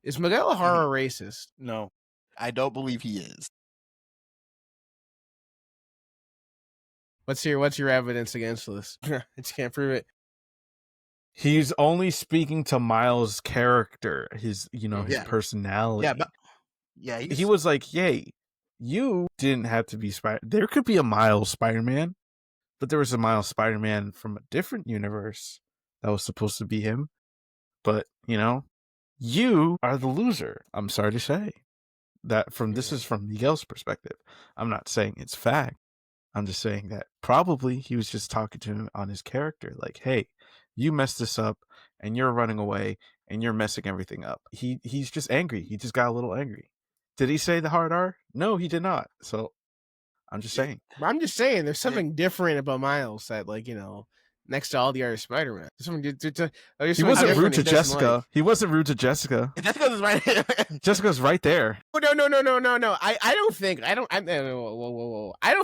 Is miguelohara racist? No, I don't believe he is. What's your evidence against this? I just can't prove it. He's only speaking to Miles' character, his personality. Yeah, but he was like, "Yay, you didn't have to be Spider. There could be a Miles Spider-Man, but there was a Miles Spider-Man from a different universe that was supposed to be him. But you are the loser. I'm sorry to say that. This is from Miguel's perspective. I'm not saying it's fact. I'm just saying that probably he was just talking to him on his character, like, hey, you messed this up and you're running away and you're messing everything up. He's just angry. He just got a little angry. Did he say the hard R? No, he did not. So I'm just saying. I'm just saying there's something different about Miles that, like, next to all the other Spider-Man. He wasn't rude to Jessica. Like. He wasn't rude to Jessica. Jessica's right there. Jessica's right there. Oh, no. I don't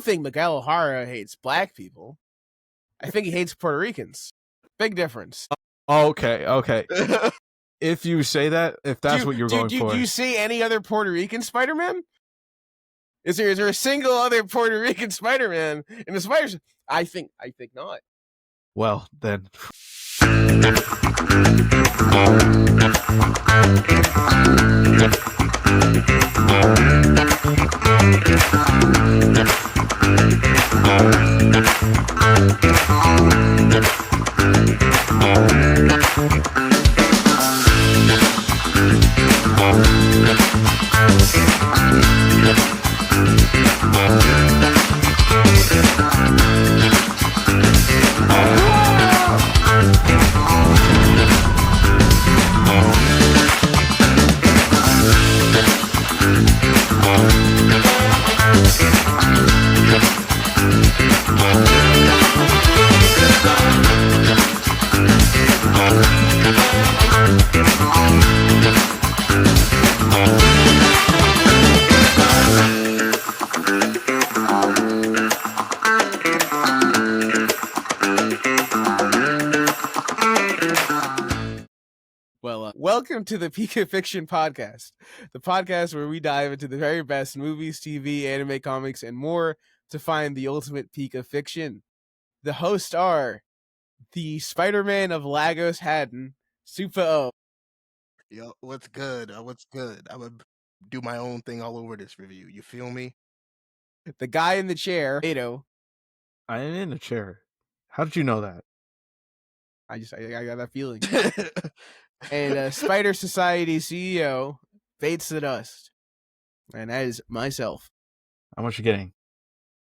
think Miguel O'Hara hates black people. I think he hates Puerto Ricans. Big difference. Okay. If you say that, if that's what you're going for. Do you see any other Puerto Rican Spider-Man? Is there a single other Puerto Rican Spider-Man in the Spider? I think not. Well, then. Welcome to the Peak of Fiction podcast, the podcast where we dive into the very best movies, TV, anime, comics, and more to find the ultimate peak of fiction. The hosts are the Spider-Man of Lagos Haddon, Super O. Yo, what's good? What's good? I would do my own thing all over this review. You feel me? The guy in the chair, Ado. I am in a chair. How did you know that? I got that feeling. And Spider Society CEO, Bates the Dust. And that is myself. How much you getting?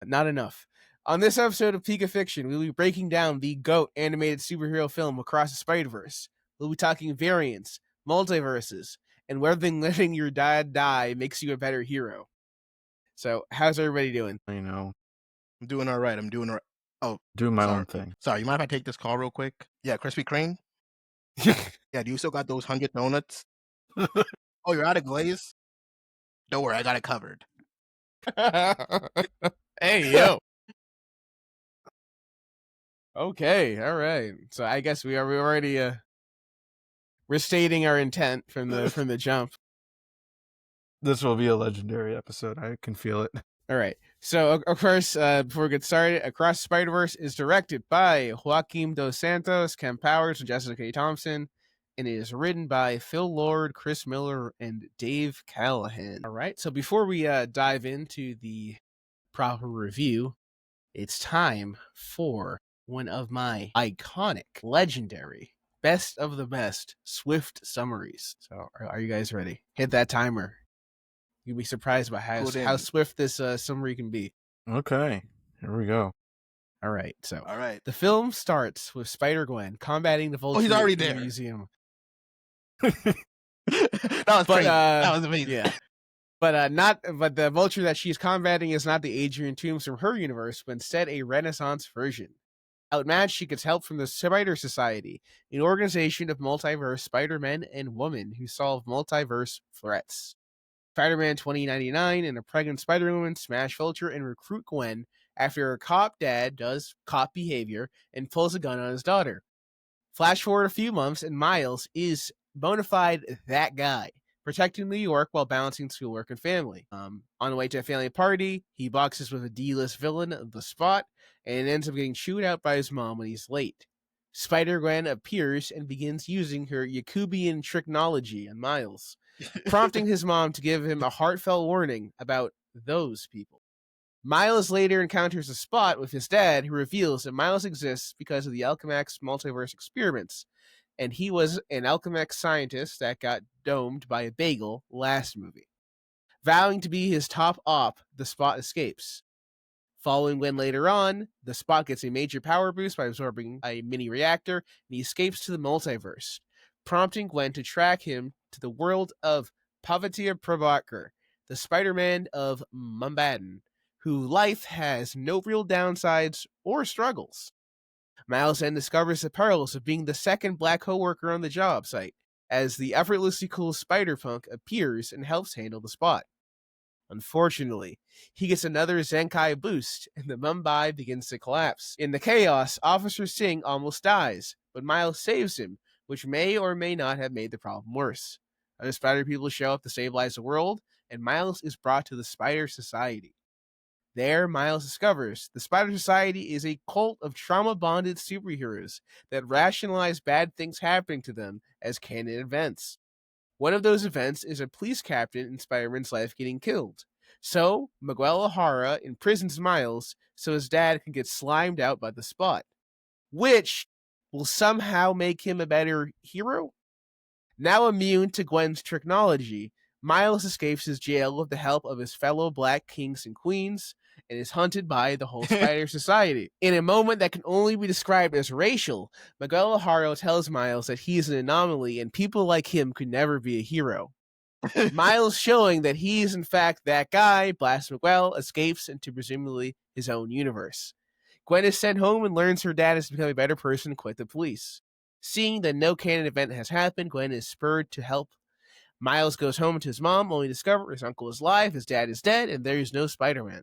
Not enough. On this episode of Peak of Fiction, we'll be breaking down the GOAT animated superhero film Across the Spider-Verse. We'll be talking variants, multiverses, and whether letting your dad die makes you a better hero. So, how's everybody doing? I'm doing all right. Oh, doing my own thing. Sorry, you mind if I take this call real quick? Yeah, Krispy Kreme? Yeah, do you still got those 100 donuts? Oh, you're out of glaze? Don't worry, I got it covered. Hey, yo. Okay, all right. So I guess we already we're stating our intent from the jump. This will be a legendary episode. I can feel it. All right. So, of course, before we get started, Across Spider-Verse is directed by Joaquim Dos Santos, Ken Powers, and Jessica K. Thompson, and it is written by Phil Lord, Chris Miller, and Dave Callahan. All right. So before we dive into the proper review, it's time for one of my iconic, legendary, best of the best Swift summaries. So, are you guys ready? Hit that timer. You'll be surprised by how swift this summary can be. Okay, here we go. All right, the film starts with Spider-Gwen combating the Vulture he's already in there. the museum. That was crazy. That was amazing. Yeah. But the Vulture that she's combating is not the Adrian Toomes from her universe, but instead a Renaissance version. Outmatched, she gets help from the Spider Society, an organization of multiverse Spider-Men and women who solve multiverse threats. Spider-Man 2099 and a pregnant Spider-Woman smash Vulture and recruit Gwen after her cop dad does cop behavior and pulls a gun on his daughter. Flash forward a few months and Miles is bona fide that guy, protecting New York while balancing schoolwork and family. On the way to a family party, he boxes with a D-list villain, the Spot, and ends up getting chewed out by his mom when he's late. Spider-Gwen appears and begins using her Yakubian technology on Miles, prompting his mom to give him a heartfelt warning about those people. Miles later encounters a Spot with his dad, who reveals that Miles exists because of the Alchemax multiverse experiments, and he was an Alchemax scientist that got domed by a bagel last movie. Vowing to be his top op, the Spot escapes. Following Gwen later on, the Spot gets a major power boost by absorbing a mini reactor, and he escapes to the multiverse, prompting Gwen to track him to the world of Pavatia Prabhakar, the Spider-Man of Mumbadan, whose life has no real downsides or struggles. Miles then discovers the perils of being the second black co-worker on the job site, as the effortlessly cool Spider-Punk appears and helps handle the Spot. Unfortunately, he gets another Zenkai boost, and the Mumbai begins to collapse. In the chaos, Officer Singh almost dies, but Miles saves him, which may or may not have made the problem worse. Other spider people show up to stabilize the world, and Miles is brought to the Spider Society. There, Miles discovers the Spider Society is a cult of trauma-bonded superheroes that rationalize bad things happening to them as canon events. One of those events is a police captain in Spider-Man's life getting killed. So, Miguelohara imprisons Miles so his dad can get slimed out by the Spot, which will somehow make him a better hero? Now immune to Gwen's technology, Miles escapes his jail with the help of his fellow Black Kings and Queens and is hunted by the whole Spider Society. In a moment that can only be described as racial, Miguel O'Hara tells Miles that he is an anomaly and people like him could never be a hero. Miles showing that he is in fact that guy, blasts Miguel, escapes into presumably his own universe. Gwen is sent home and learns her dad has become a better person and quit the police. Seeing that no canon event has happened, Gwen is spurred to help. Miles goes home to his mom, only to discover his uncle is alive, his dad is dead, and there is no Spider-Man.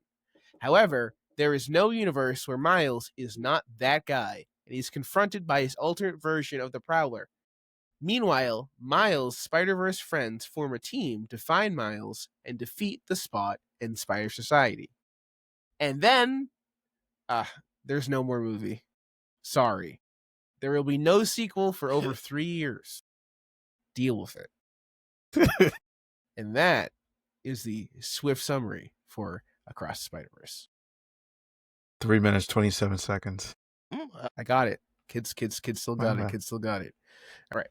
However, there is no universe where Miles is not that guy, and he's confronted by his alternate version of the Prowler. Meanwhile, Miles' Spider-Verse friends form a team to find Miles and defeat the Spot and Spider Society. And then, there's no more movie. Sorry. There will be no sequel for over 3 years. Deal with it. And that is the swift summary for Across the Spider-Verse. 3 minutes, 27 seconds. I got it. Kids still got it. Kids still got it. All right.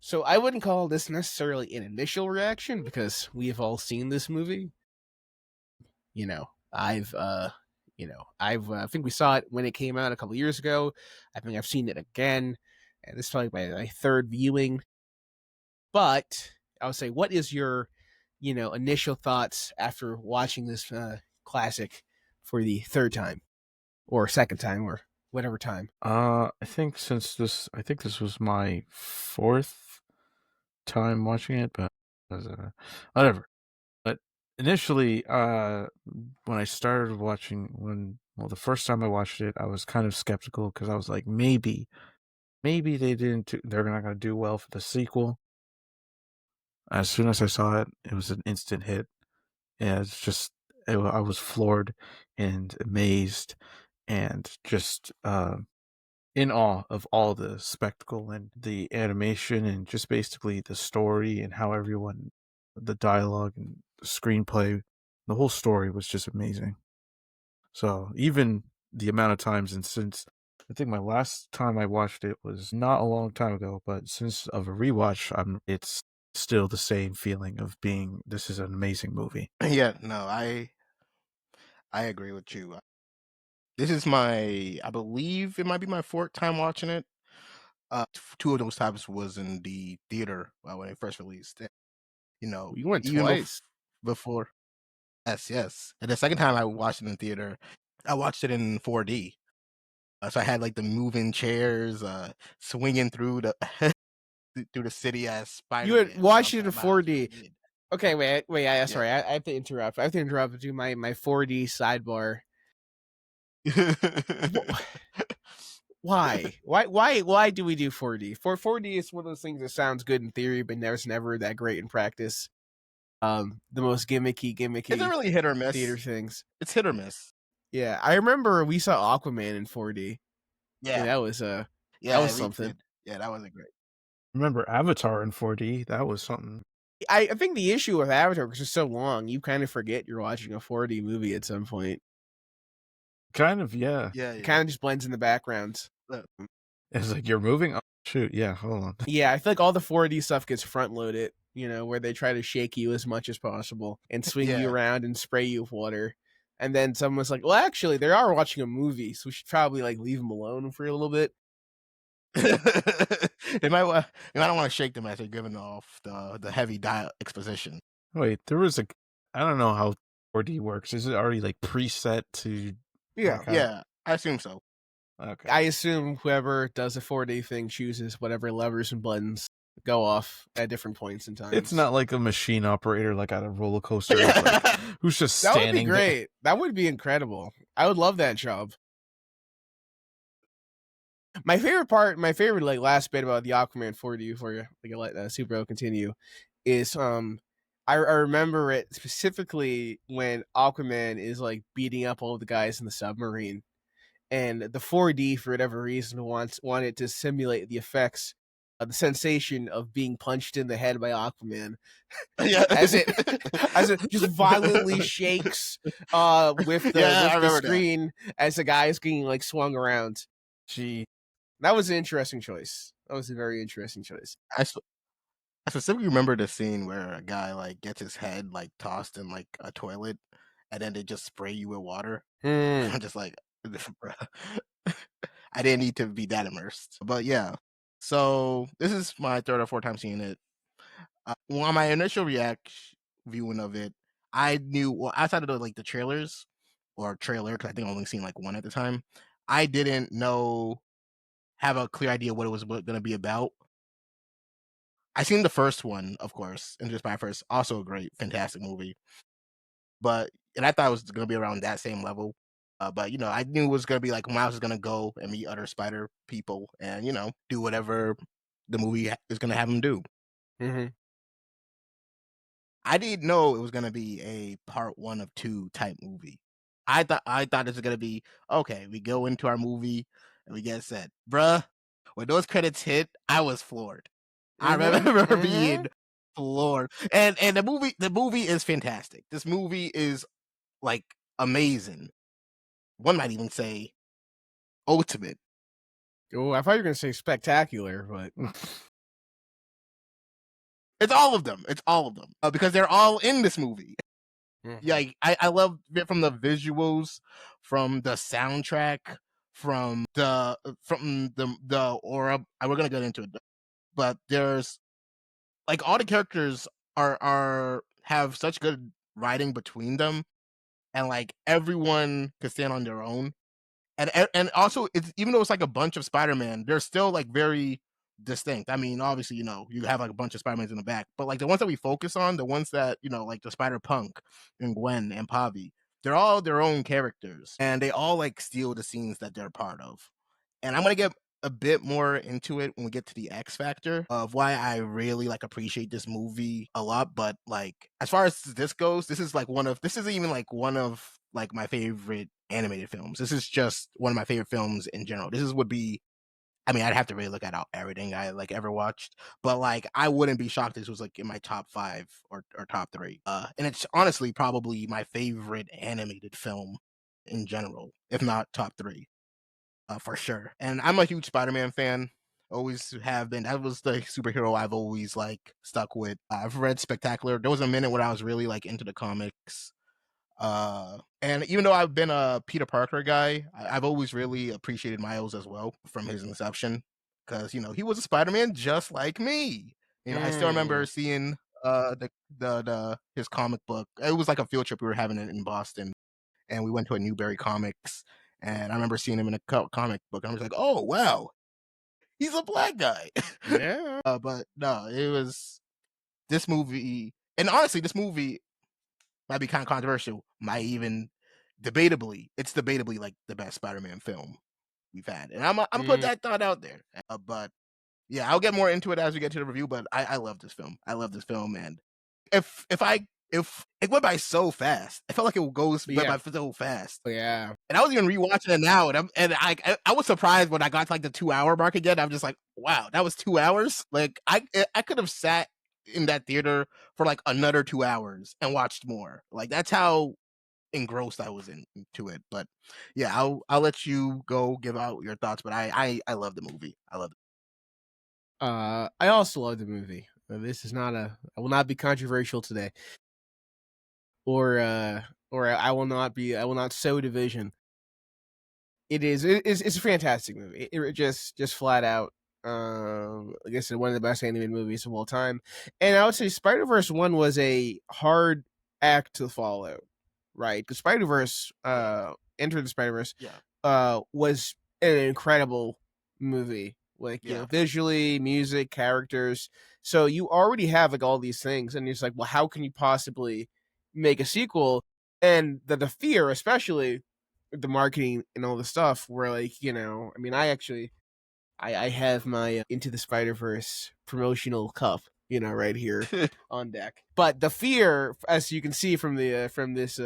So I wouldn't call this necessarily an initial reaction because we have all seen this movie. I think we saw it when it came out a couple years ago. I think I've seen it again, and this is probably my third viewing. But I would say, what is your, initial thoughts after watching this classic for the third time, or second time, or whatever time? I think this was my fourth time watching it, but whatever. But initially, when I started watching, the first time I watched it, I was kind of skeptical because I was like, maybe they're not going to do well for the sequel. As soon as I saw it, it was an instant hit. Yeah, I was floored and amazed and just in awe of all the spectacle and the animation and just basically the story and how the dialogue and the screenplay, the whole story was just amazing. So even the amount of times, and since I think my last time I watched it was not a long time ago, but since of a rewatch, it's still the same feeling of this is an amazing movie. Yeah, no, I agree with you. This is I believe it might be my fourth time watching it. 2 of those times was in the theater when it first released. You went even twice. before. Yes. And the second time I watched it in theater, I watched it in 4D. So I had like the moving chairs, swinging through the through the city as Spider. You had watched it in 4D. Okay, wait. Sorry, I have to interrupt. I have to interrupt to do my 4D sidebar. Why? Why do we do 4D? 4D is one of those things that sounds good in theory, but there's never that great in practice. The most It's a gimmicky really hit or theater miss. things. It's hit or miss. Yeah, I remember we saw Aquaman in 4D, and Yeah, that was yeah, we something. did. Yeah, that wasn't great. Remember Avatar in 4D? That was something. I think the issue with Avatar, because it's so long, you kind of forget you're watching a 4D movie at some point. Kind of, yeah. Yeah, It yeah. kind of just blends in the background. It's like you're moving. Oh, shoot, yeah. Hold on. Yeah, I feel like all the 4D stuff gets front loaded, where they try to shake you as much as possible and swing you Yeah. around and spray you with water. And then someone's like, well, actually, they are watching a movie, so we should probably like leave them alone for a little bit. They might don't want to shake them as they're giving off the heavy exposition. Wait, there was a. I don't know how 4D works. Is it already like preset to? Yeah. Like, how- Yeah, I assume so. Okay. I assume whoever does a 4D thing chooses whatever levers and buttons go off at different points in time. It's not like a machine operator like at a roller coaster like, who's just That would be standing great. there. That would be incredible. I would love that job. My favorite like last bit about the Aquaman 4D before you like let Super continue is I remember it specifically when Aquaman is like beating up all the guys in the submarine, and the 4D for whatever reason wanted to simulate the effects of the sensation of being punched in the head by Aquaman Yeah. as it just violently shakes with the screen as the guy is getting like swung around. Gee. That was an interesting choice. That was a very interesting choice. I specifically remember the scene where a guy like gets his head like tossed in like a toilet, and then they just spray you with water. I'm just like, bruh. I didn't need to be that immersed. But yeah, so this is my third or fourth time seeing it. On my initial viewing of it, I knew outside of the trailers or trailer, because I think I only seen like one at the time. I didn't have a clear idea what it was going to be about. I seen the first one, of course, and just by first, also a great, fantastic movie. And I thought it was going to be around that same level. But I knew it was going to be like Miles is going to go and meet other spider people, and do whatever the movie is going to have him do. Mm-hmm. I didn't know it was going to be a part 1 of 2 type movie. I thought this was going to be okay. We go into our movie and we get set, bruh. When those credits hit, I was floored. I remember being floored. And the movie is fantastic. This movie is like amazing. One might even say ultimate. Oh, I thought you were gonna say spectacular, but It's all of them. Because they're all in this movie. Mhm. Yeah, I love it from the visuals, from the soundtrack, from the aura. We're gonna get into it, but there's like all the characters are have such good writing between them, and like everyone can stand on their own, and also it's even though it's like a bunch of Spider-Man, they're still like very distinct. I mean, obviously, you have like a bunch of Spider-Mans in the back, but like the ones that we focus on, the ones that like the Spider-Punk and Gwen and Pavi, they're all their own characters, and they all like steal the scenes that they're part of. And I'm gonna get a bit more into it when we get to the X factor of why I really like appreciate this movie a lot. But like as far as this goes, this isn't even like one of like my favorite animated films. This is just one of my favorite films in general. Would be, I mean, I'd have to really look at everything I like ever watched, but like I wouldn't be shocked if this was like in my top 5 or top 3. And it's honestly probably my favorite animated film in general, if not top 3. For sure. And I'm a huge Spider-Man fan. Always have been. That was the superhero I've always like stuck with. I've read Spectacular. There was a minute when I was really like into the comics. And even though I've been a Peter Parker guy, I've always really appreciated Miles as well from his inception, because he was a Spider-Man just like me. I still remember seeing his comic book. It was like a field trip we were having in Boston, and we went to a Newberry Comics, and I remember seeing him in a comic book, and I was like, oh wow, he's a black guy. Yeah. But no, it was this movie, and honestly, this movie might be kind of controversial. It's debatably like the best Spider-Man film. we've had, and I'm put that thought out there. But yeah, I'll get more into it as we get to the review. But I love this film. I love this film, and if it went by so fast, I felt like it went by so fast. Yeah. And I was even rewatching it now, and I was surprised when I got to like the 2 hour mark again. I'm just like, wow, that was 2 hours. Like I could have sat in that theater for like another 2 hours and watched more. Like that's how engrossed I was into it. But yeah, I'll let you go give out your thoughts. But I love the movie. I love it. I also love the movie. This is not I will not be controversial today, or I will not sow division. It's a fantastic movie. It just flat out, like I said, one of the best animated movies of all time. And I would say Spider-Verse 1 was a hard act to follow, right? Because Spider-Verse, Enter the Spider-Verse, was an incredible movie. Like, you know, visually, music, characters. So you already have like all these things, and it's like, well, how can you possibly make a sequel? And the fear, especially the marketing and all the stuff, where like, you know, I mean, I have my Into the Spider-Verse promotional cup, you know, right here on deck. But the fear, as you can see from the from this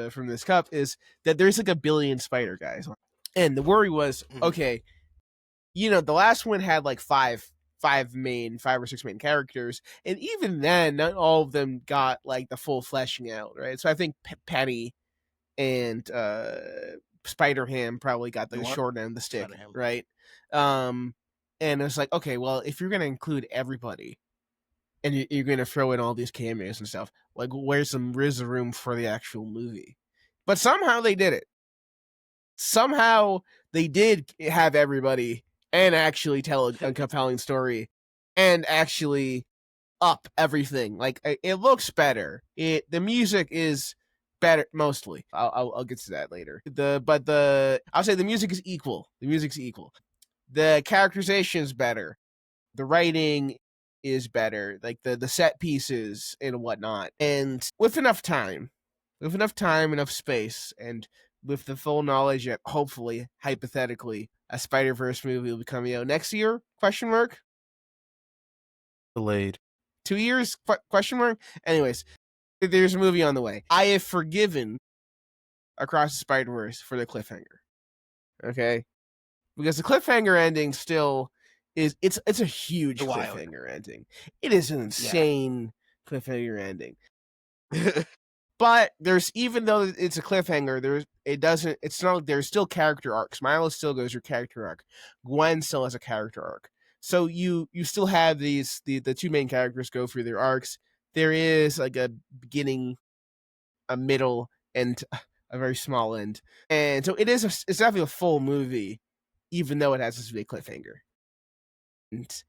cup, is that there's like a billion spider guys, and the worry was, okay, you know, the last one had like five or six main characters, and even then, not all of them got like the full fleshing out, right? So I think Penny and Spider-Ham probably got the short end of the stick, right? And it's like, okay, well, if you're gonna include everybody and you're gonna throw in all these cameos and stuff, like, where's the room for the actual movie? But somehow they did it. Somehow they did have everybody and actually tell a compelling story and actually up everything. Like, it looks better. The music is better mostly. I'll get to that later. I'll say the music is equal. The music's equal. The characterization is better. The writing is better. Like the set pieces and whatnot. And with enough time, enough space, and with the full knowledge that hopefully, hypothetically, a Spider-Verse movie will be coming out next year? Question mark. Delayed. 2 years? Question mark. Anyways, there's a movie on the way. I have forgiven Across the Spider-Verse for the cliffhanger. Okay? Because the cliffhanger ending still is it's a huge cliffhanger ending. It is an insane cliffhanger ending. But there's, even though it's a cliffhanger, there's still character arcs. Miles still goes through character arc. Gwen still has a character arc. So you still have the two main characters go through their arcs. There is like a beginning, a middle, and a very small end. And so it's definitely a full movie, even though it has this big cliffhanger. And,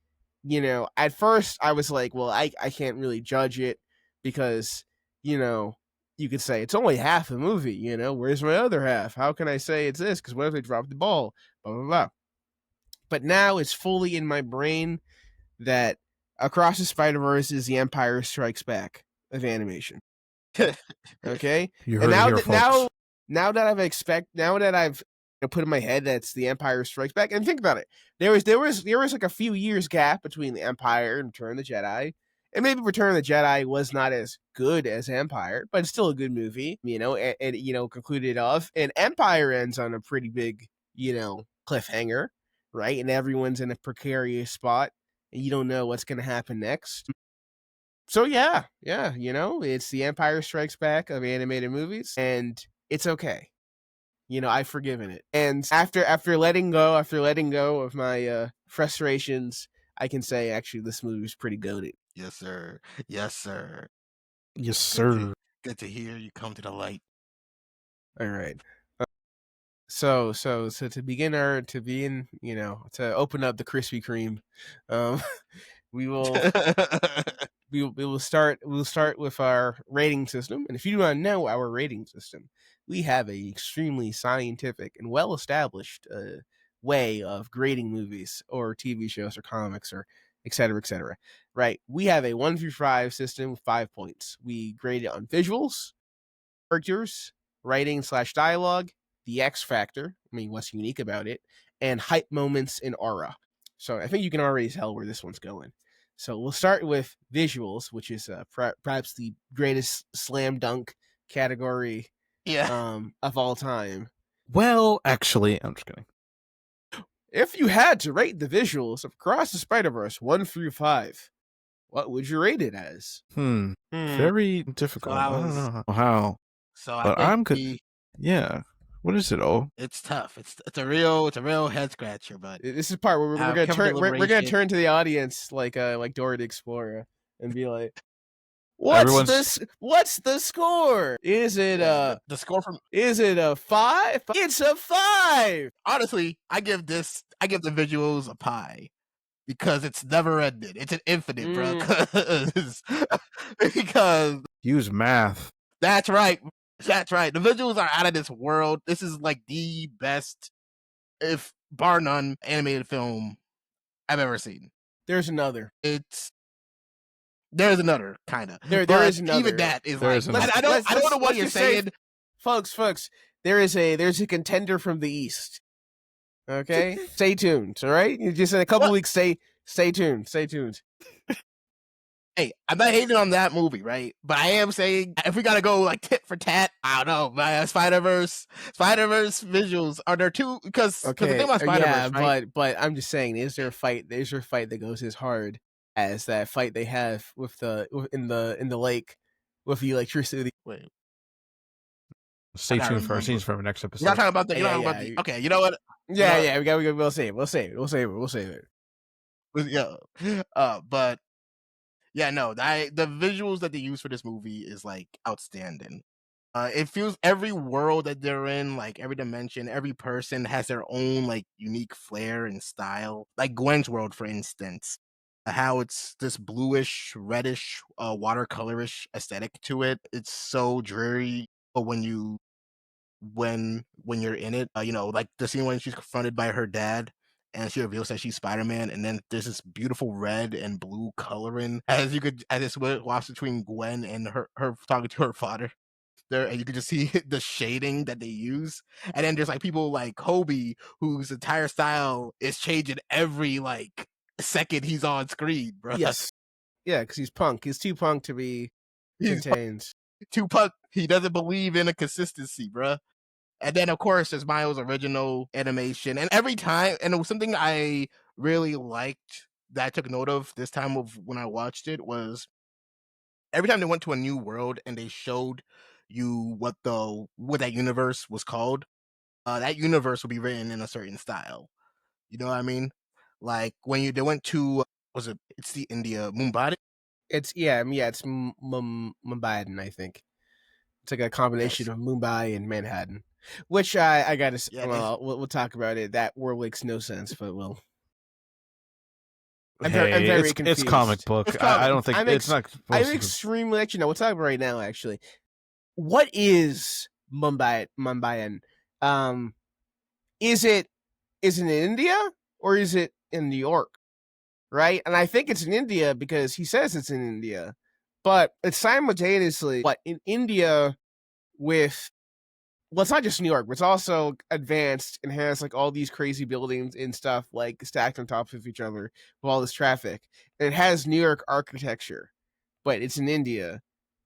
you know, at first I was like, well, I can't really judge it because, you know, you could say it's only half a movie, you know, where's my other half? How can I say it's this? Because what if they drop the ball? Blah, blah, blah. But now it's fully in my brain that Across the Spider-Verse is the Empire Strikes Back of animation. Okay? You heard it here, folks. Now that I've put in my head that's the Empire Strikes Back, and think about it. There was like a few years gap between the Empire and Return of the Jedi. And maybe Return of the Jedi was not as good as Empire, but it's still a good movie, you know, and you know, concluded off. And Empire ends on a pretty big, you know, cliffhanger, right? And everyone's in a precarious spot, and you don't know what's going to happen next. So yeah, you know, it's the Empire Strikes Back of animated movies, and it's okay. You know, I've forgiven it. And after letting go of my frustrations, I can say actually this movie is pretty goated. Yes, sir. Yes, sir. Yes, sir. Good to hear you come to the light. All right. So to begin, you know, to open up the Krispy Kreme, we will start with our rating system. And if you do not know our rating system, we have a extremely scientific and well established way of grading movies or TV shows or comics or et cetera, right? We have a 1 through 5 system with 5 points. We grade it on visuals, characters, writing / dialogue, the X factor, I mean, what's unique about it, and hype moments in aura. So I think you can already tell where this one's going. So we'll start with visuals, which is perhaps the greatest slam dunk category of all time. Well, actually, I'm just kidding. If you had to rate the visuals of Across the Spider-Verse 1 through 5, what would you rate it as? Very difficult. So I don't know how. So But I I'm think good. Yeah. What is it? Oh, it's tough. It's a real head scratcher. But This is the part where we're gonna turn. We're gonna turn to the audience like Dora the Explorer and be like, What's the score? Is it the score from? Is it a 5? It's a 5. Honestly, I give the visuals a pie because it's never ended. It's an infinite, bro. Because use math. That's right. That's right. The visuals are out of this world. This is like the best, if bar none, animated film I've ever seen. There's another. There's another kind of. There is another. Even that is There's like. I don't know what you're saying, folks. There's a contender from the East. Okay, stay tuned. All right, you just in a couple weeks. Stay tuned. Stay tuned. Hey, I'm not hating on that movie, right? But I am saying if we gotta go like tit for tat, I don't know. My Spider-Verse visuals are there too because the thing about Spider-Verse, right? but I'm just saying, is there a fight that goes as hard as that fight they have in the lake with the electricity? Wait. Stay tuned for our scenes from our next episode. You're not talking about the. Okay, you know what? Yeah. We'll save it. Yeah. But. Yeah, no, the visuals that they use for this movie is like outstanding. It feels every world that they're in, like every dimension, every person has their own like unique flair and style. Like Gwen's world, for instance, how it's this bluish, reddish, watercolorish aesthetic to it. It's so dreary, but when you're in it, like the scene when she's confronted by her dad and she reveals that she's Spider-Man, and then there's this beautiful red and blue coloring as it's walks between Gwen and her talking to her father there, and you could just see the shading that they use. And then there's like people like Kobe, whose entire style is changing every like second he's on screen, bro. Yes, yeah, because he's punk. He's too punk to be contained. Too punk. He doesn't believe in a consistency, bro. And then, of course, there's Miles' original animation. And every time, and it was something I really liked that I took note of this time of when I watched it was every time they went to a new world and they showed you what that universe was called, that universe would be written in a certain style. You know what I mean? Like when they went to, it's the India, Mumbai? It's Mumbai, I think. It's like a combination of Mumbai and Manhattan. Which I gotta say, we'll talk about it. That word makes no sense, but we'll. I'm very confused. It's comic book. I don't think it's not. I'm extremely. Actually, no. We'll talk about it right now. Actually, what is Mumbai? Is it in India or is it in New York? Right, and I think it's in India because he says it's in India, but it's simultaneously in India with. Well, it's not just New York, but it's also advanced and has like all these crazy buildings and stuff like stacked on top of each other with all this traffic. And it has New York architecture, but it's in India.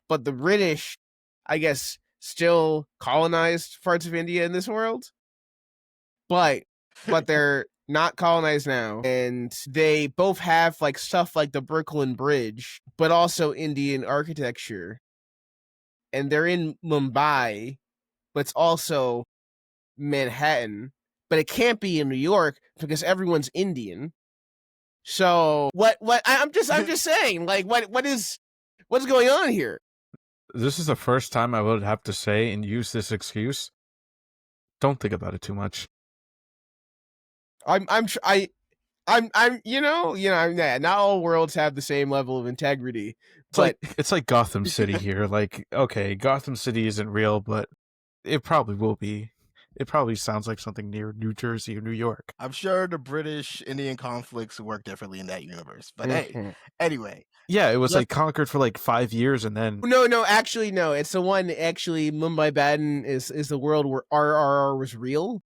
But the British, I guess, still colonized parts of India in this world. But they're not colonized now. And they both have like stuff like the Brooklyn Bridge, but also Indian architecture. And they're in Mumbai. But it's also Manhattan, but it can't be in New York because everyone's Indian. So what? I'm just saying, like, what's going on here? This is the first time I would have to say and use this excuse. Don't think about it too much. Not all worlds have the same level of integrity. It's like Gotham City here. Like, okay, Gotham City isn't real, but it probably will be. It probably sounds like something near New Jersey or New York. I'm sure the British-Indian conflicts work differently in that universe. But hey, anyway. Yeah, it was like conquered for like 5 years and then... No, actually, no. It's the one, Mumbai Baden is the world where RRR was real.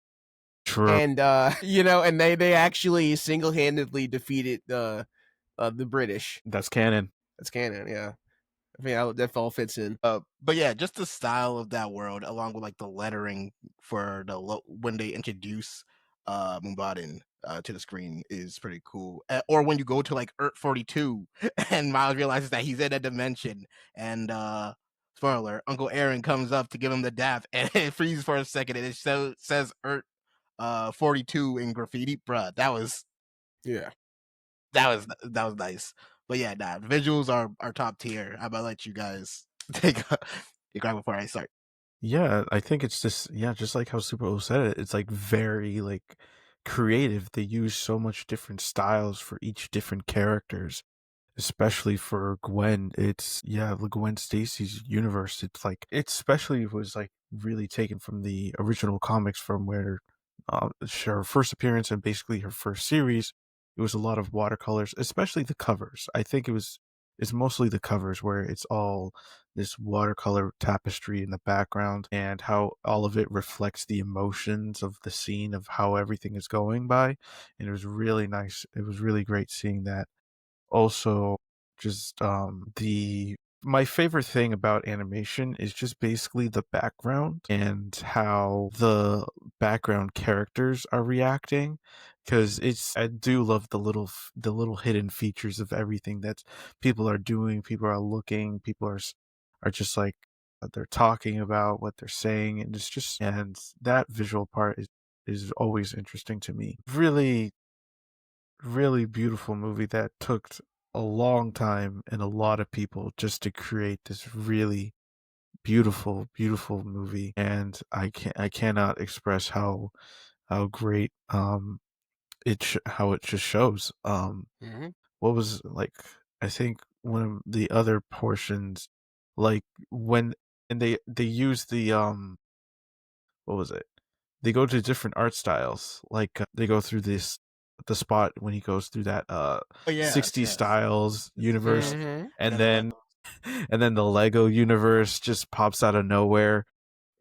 True. and and they actually single-handedly defeated the British. That's canon. That's canon, yeah. I mean, that all fits in. But yeah, just the style of that world, along with like the lettering for when they introduce Mumbadan to the screen is pretty cool. Or when you go to like Earth 42 and Miles realizes that he's in a dimension, and spoiler, Uncle Aaron comes up to give him the dap, and it freezes for a second, and it says Earth 42 in graffiti. Bruh, Yeah. that was nice. But yeah, nah, visuals are top tier. I'm gonna let you guys take your crack before I start. Yeah, I think it's just like how Super O said it. It's like very like creative. They use so much different styles for each different characters, especially for Gwen. It's the Gwen Stacy's universe. It's like it especially was like really taken from the original comics, from where her first appearance and basically her first series. It was a lot of watercolors, especially the covers. I think it's mostly the covers where it's all this watercolor tapestry in the background, and how all of it reflects the emotions of the scene of how everything is going by. And it was really nice. It was really great seeing that. Also, just the my favorite thing about animation is just basically the background and how the background characters are reacting, because I do love the little hidden features of everything that people are doing. People are looking, people are just like they're talking about what they're saying, and and that visual part is always interesting to me. Really, really beautiful movie that took a long time and a lot of people just to create this really beautiful movie. And I cannot express how great how it just shows. Mm-hmm. What was like, I think one of the other portions, like when and they use the what was it, they go to different art styles. Like they go through the spot when he goes through that Oh yes, 60 yes. styles universe, Mm-hmm. and The then Legos. and then the Lego universe just pops out of nowhere.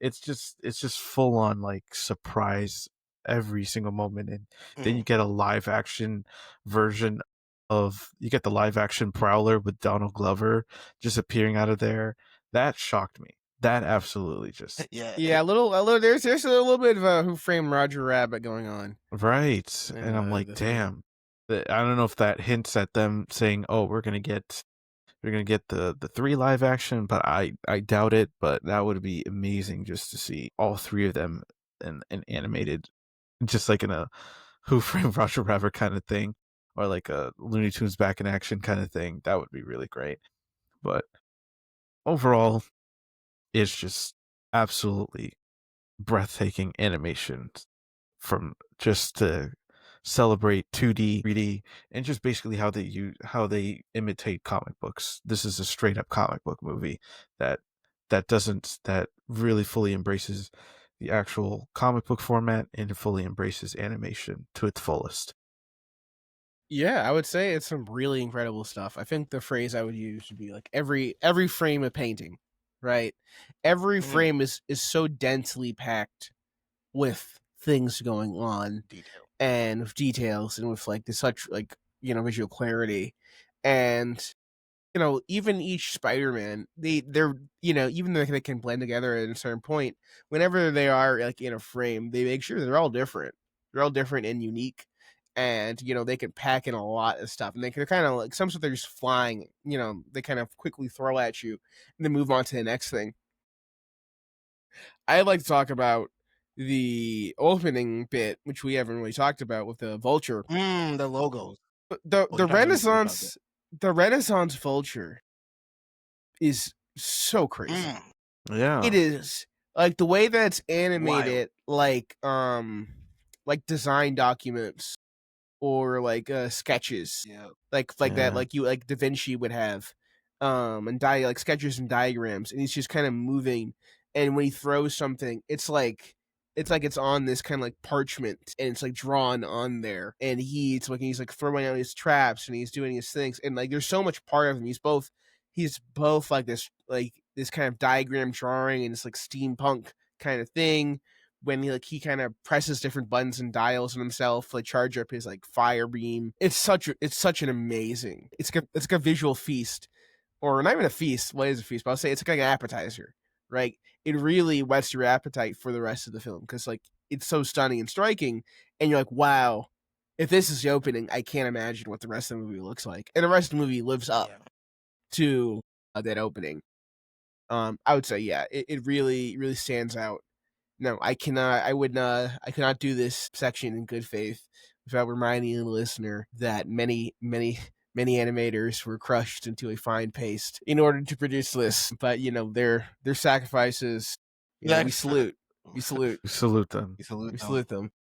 It's just full on like surprise every single moment. And then Mm. you get a live action version you get the live action Prowler with Donald Glover just appearing out of there. That shocked me. That absolutely just Yeah. Yeah, a little. There's a little bit of a Who Framed Roger Rabbit going on, right. And and I'm like, the thing. damn. I don't know if that hints at them saying, "Oh, we're gonna get the three live action," but I doubt it. But that would be amazing just to see all three of them in animated, just like in a Who Framed Roger Rabbit kind of thing, or like a Looney Tunes back in action kind of thing. That would be really great. But overall, it's just absolutely breathtaking animation, from just to celebrate 2D, 3D, and just basically how they imitate comic books. This is a straight up comic book movie that that really fully embraces the actual comic book format and fully embraces animation to its fullest. Yeah, I would say it's some really incredible stuff. I think the phrase I would use would be like every frame of painting, right? Every Mm. frame is so densely packed with things going on Detail. and with details and with like this such like visual clarity. And even each Spider-Man, they're even though they can blend together at a certain point, whenever they are like in a frame, they make sure they're all different. They're all different and unique, and they can pack in a lot of stuff, and they're kind of like some stuff they're just flying. They kind of quickly throw at you, and then move on to the next thing. I'd like to talk about the opening bit, which we haven't really talked about with the vulture. The logos. The Oh, the you're trying to leave out there. Renaissance vulture is so crazy. Mm. It Yeah. is like the way that it's Wild. animated, like design documents or like sketches, Yeah. like that, Yeah. like you like Da Vinci would have, and like sketches and diagrams, and he's just kind of moving. And when he throws something, it's on this kind of like parchment, and it's like drawn on there. And he's like throwing out his traps, and he's doing his things, and like there's so much part of him. He's both like this kind of diagram drawing, and it's like steampunk kind of thing, when he kind of presses different buttons and dials on himself, like charge up his like fire beam. It's such an amazing. It's like a visual feast, or not even a feast. What is a feast? But I'll say it's like an appetizer, right? It really whets your appetite for the rest of the film because like it's so stunning and striking, and you're like, wow. If this is the opening, I can't imagine what the rest of the movie looks like, and the rest of the movie lives up to that opening. I would say, yeah, it really stands out. No, I cannot do this section in good faith without reminding the listener that many animators were crushed into a fine paste in order to produce this. But their sacrifices, we salute, We salute them. we salute them.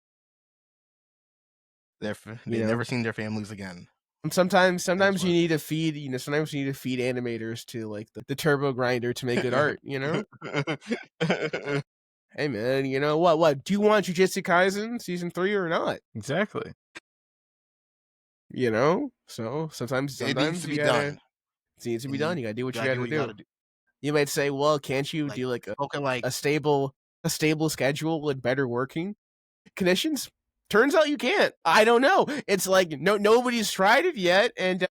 They've never seen their families again. And sometimes you need to feed, sometimes you need to feed animators to like the turbo grinder to make good art, Hey man, what? Do you want Jujutsu Kaisen season 3 or not? Exactly. So sometimes It needs to be done. It needs to be done. You gotta do what you gotta do. do. You might say, well, can't you do like a stable schedule with better working conditions? Turns out you can't. I don't know. It's like nobody's tried it yet, and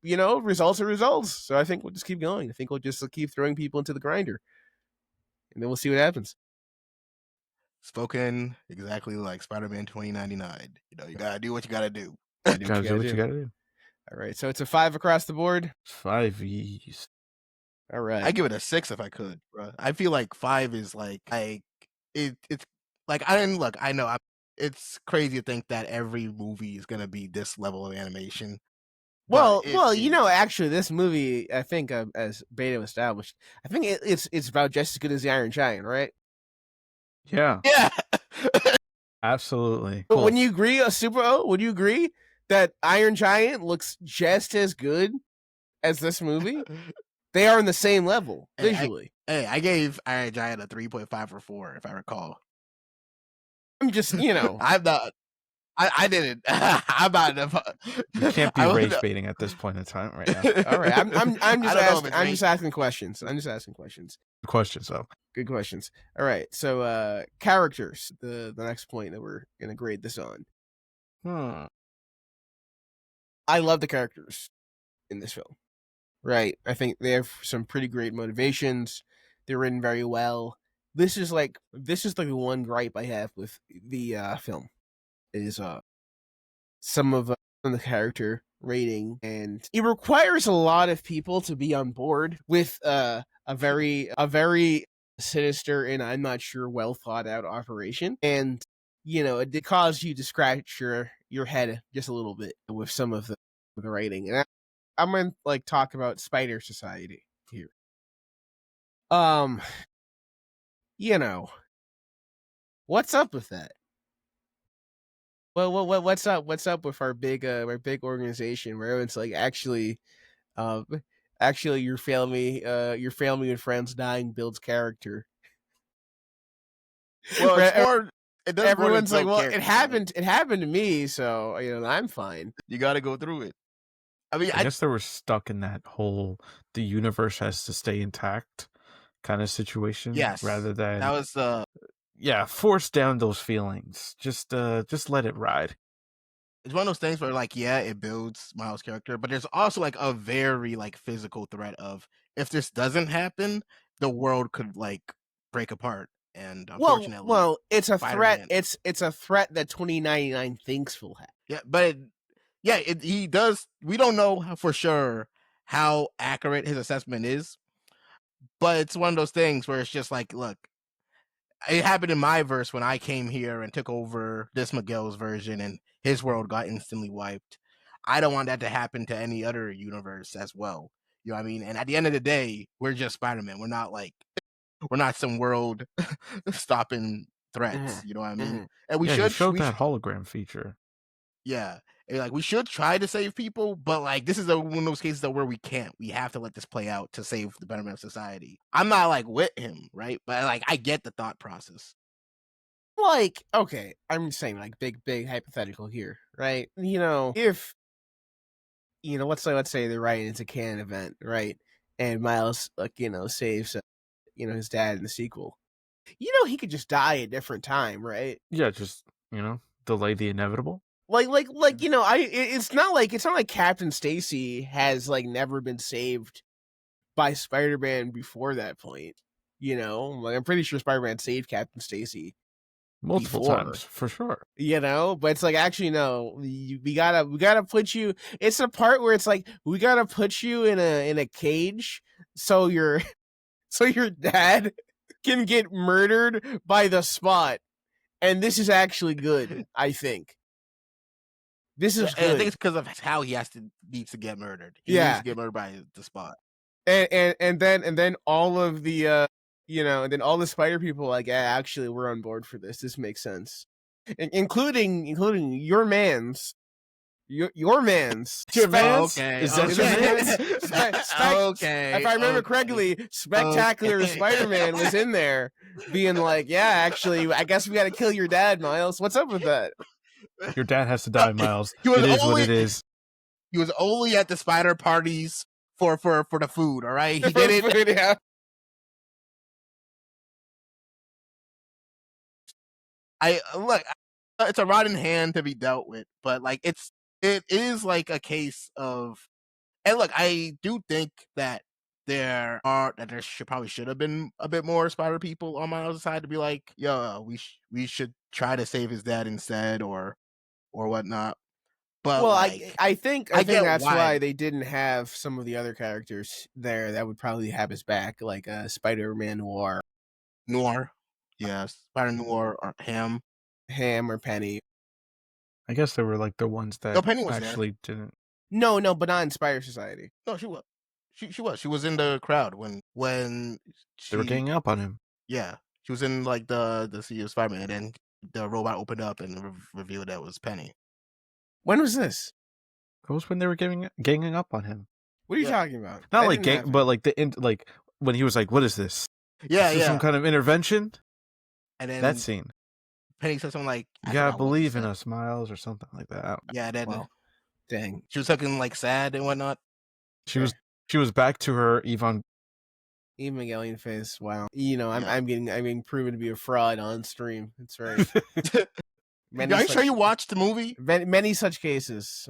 results are results. So I think we'll just keep going. I think we'll just keep throwing people into the grinder, and then we'll see what happens. Spoken exactly like Spider-Man 2099. You gotta do what you gotta do. Gotta do what you gotta do. All right, so it's a 5 across the board. 5 E's. All right, I give it a 6 if I could, bro. I feel like 5 is like it's like I know it's crazy to think that every movie is gonna be this level of animation. Well, actually, this movie, I think, as Beta established, I think it's about just as good as the Iron Giant, right? Yeah. Yeah. Absolutely. But when you agree, would you agree that Iron Giant looks just as good as this movie? They are on the same level visually. I gave Iron Giant a 3.5 or 4, if I recall. I'm just, I'm not. I didn't. I'm not enough. You can't be rage baiting at this point in time right now. All right, I'm just asking questions. I'm just asking questions. Questions though. Good questions. All right, so characters. The next point that we're gonna grade this on. I love the characters in this film. Right, I think they have some pretty great motivations. They're written very well. This is like the one gripe I have with the film is some of the character rating, and it requires a lot of people to be on board with a very sinister and I'm not sure well thought out operation, and it did cause you to scratch your head just a little bit with some of the writing. And I'm gonna talk about Spider Society here. What's up with that? Well, what's up? What's up with our big organization where everyone's like, actually, your family and friends dying builds character. Well, it's more. Everyone's like, well, it happened to me, so I'm fine. You got to go through it. I mean, I guess they were stuck in that whole the universe has to stay intact kind of situation. Yes, rather than that was force down those feelings. Just let it ride. It's one of those things where it builds Miles' character, but there's also a very physical threat of if this doesn't happen, the world could break apart. And unfortunately, well, it's a Spider-Man, threat. It's a threat that 2099 thinks will happen. Yeah, but he does. We don't know for sure how accurate his assessment is, but it's one of those things where it's just look, it happened in my verse when I came here and took over this Miguel's version, and his world got instantly wiped. I don't want that to happen to any other universe as well. You know what I mean? And at the end of the day, we're just Spider-Man. We're not some world stopping threats. You know what I mean? And we should show that hologram feature. Yeah. And, we should try to save people, but this is one of those cases where we can't. We have to let this play out to save the betterment of society. I'm not with him, right? But I get the thought process. Okay, I'm saying big hypothetical here, right? If let's say they're right, it's a canon event, right? And Miles saves his dad in the sequel. he could just die at a different time, right? Yeah, just delay the inevitable. It's not like Captain Stacy has like never been saved by Spider-Man before that point. Like I'm pretty sure Spider-Man saved Captain Stacy Multiple before. times, for sure. But it's like, actually, no, we gotta put you. It's a part where it's like, we gotta put you in a cage so your dad can get murdered by the Spot, and this is actually good. I think this is I good. think it's because of how he needs to get murdered. He needs to get murdered by the Spot. And then all of the and then all the Spider people like, yeah, actually, we're on board for this. This makes sense, including your man's. Your man's. Okay. Is that your man's? Okay. If I remember correctly, Spectacular Spider-Man was in there being like, yeah, actually, I guess we got to kill your dad, Miles. What's up with that? Your dad has to die, Miles. It is what it is. He was only at the spider parties for the food, all right? He did it. Food, yeah. It's a rotten hand to be dealt with, but like it is like a case of, and look, I do think that there should have been a bit more spider people on Miles' side to be like, yo, we should try to save his dad instead or whatnot. But well, like, I think that's why why they didn't have some of the other characters there that would probably have his back, like Spider-Man Noir, yes, Spider Noir or Ham or Penny. I guess they were like the ones that Penny was actually didn't. No, but not in Spider Society. No, she was. She was in the crowd when They were ganging up on him. Yeah, she was in like the Sea of Spider-Man, and then the robot opened up and revealed that it was Penny. When was this? That was when they were ganging up on him. What are you talking about? Not like gang, but like like when he was like, "What is this? Yeah, is this some kind of intervention?" And then that scene. Penny said something like, "You gotta believe in us, Miles," or something like that. Yeah, then dang, she was looking like sad and whatnot. She was back to her Eve Magalian face. Wow, I'm being proven to be a fraud on stream. That's right. Are you sure you watched the movie? Many such cases.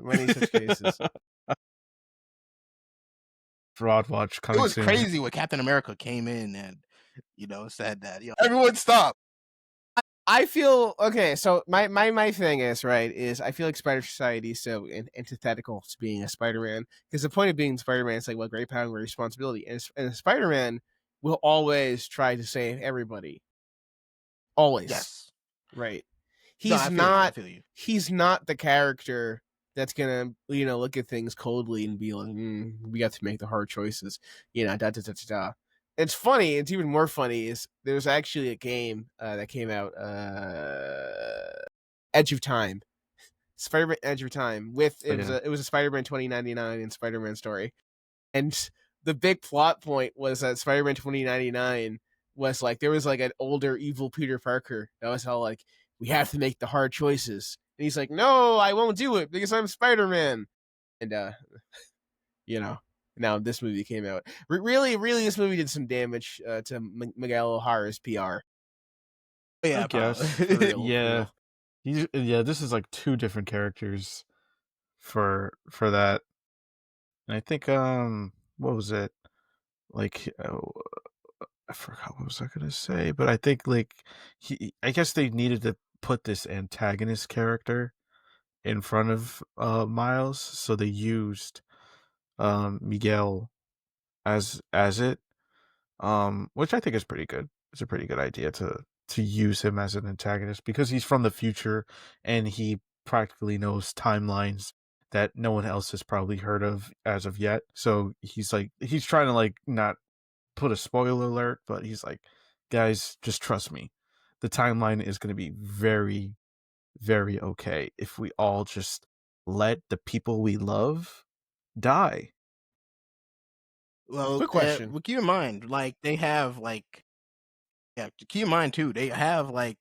Fraud watch coming soon. It was crazy when Captain America came in and said that everyone stop. I feel okay. So my thing is I feel like Spider Society is so antithetical to being a Spider-Man, because the point of being Spider-Man is like, well, great power and great responsibility, and Spider-Man will always try to save everybody. Always, yes, right. He's not the character that's gonna look at things coldly and be like, we have to make the hard choices. It's funny. It's even more funny is there's actually a game that came out, Edge of Time, Spider-Man Edge of Time. It was a Spider-Man 2099 and Spider-Man story, and the big plot point was that Spider-Man 2099 was like, there was like an older evil Peter Parker that was all like, we have to make the hard choices, and he's like, no, I won't do it because I'm Spider-Man, and now this movie came out. Really, this movie did some damage to Miguel O'Hara's PR. Yeah, I guess. Yeah. This is like two different characters for that. And I think what was it? Like I forgot what was I gonna say, but I think like I guess they needed to put this antagonist character in front of Miles, so they used Miguel as it, which I think is pretty good. It's a pretty good idea to use him as an antagonist, because he's from the future and he practically knows timelines that no one else has probably heard of as of yet. So he's trying to like not put a spoiler alert, but he's like, guys, just trust me. The timeline is going to be very, very okay if we all just let the people we love die. Well, quick question. Keep in mind, like they have keep in mind too, they have like,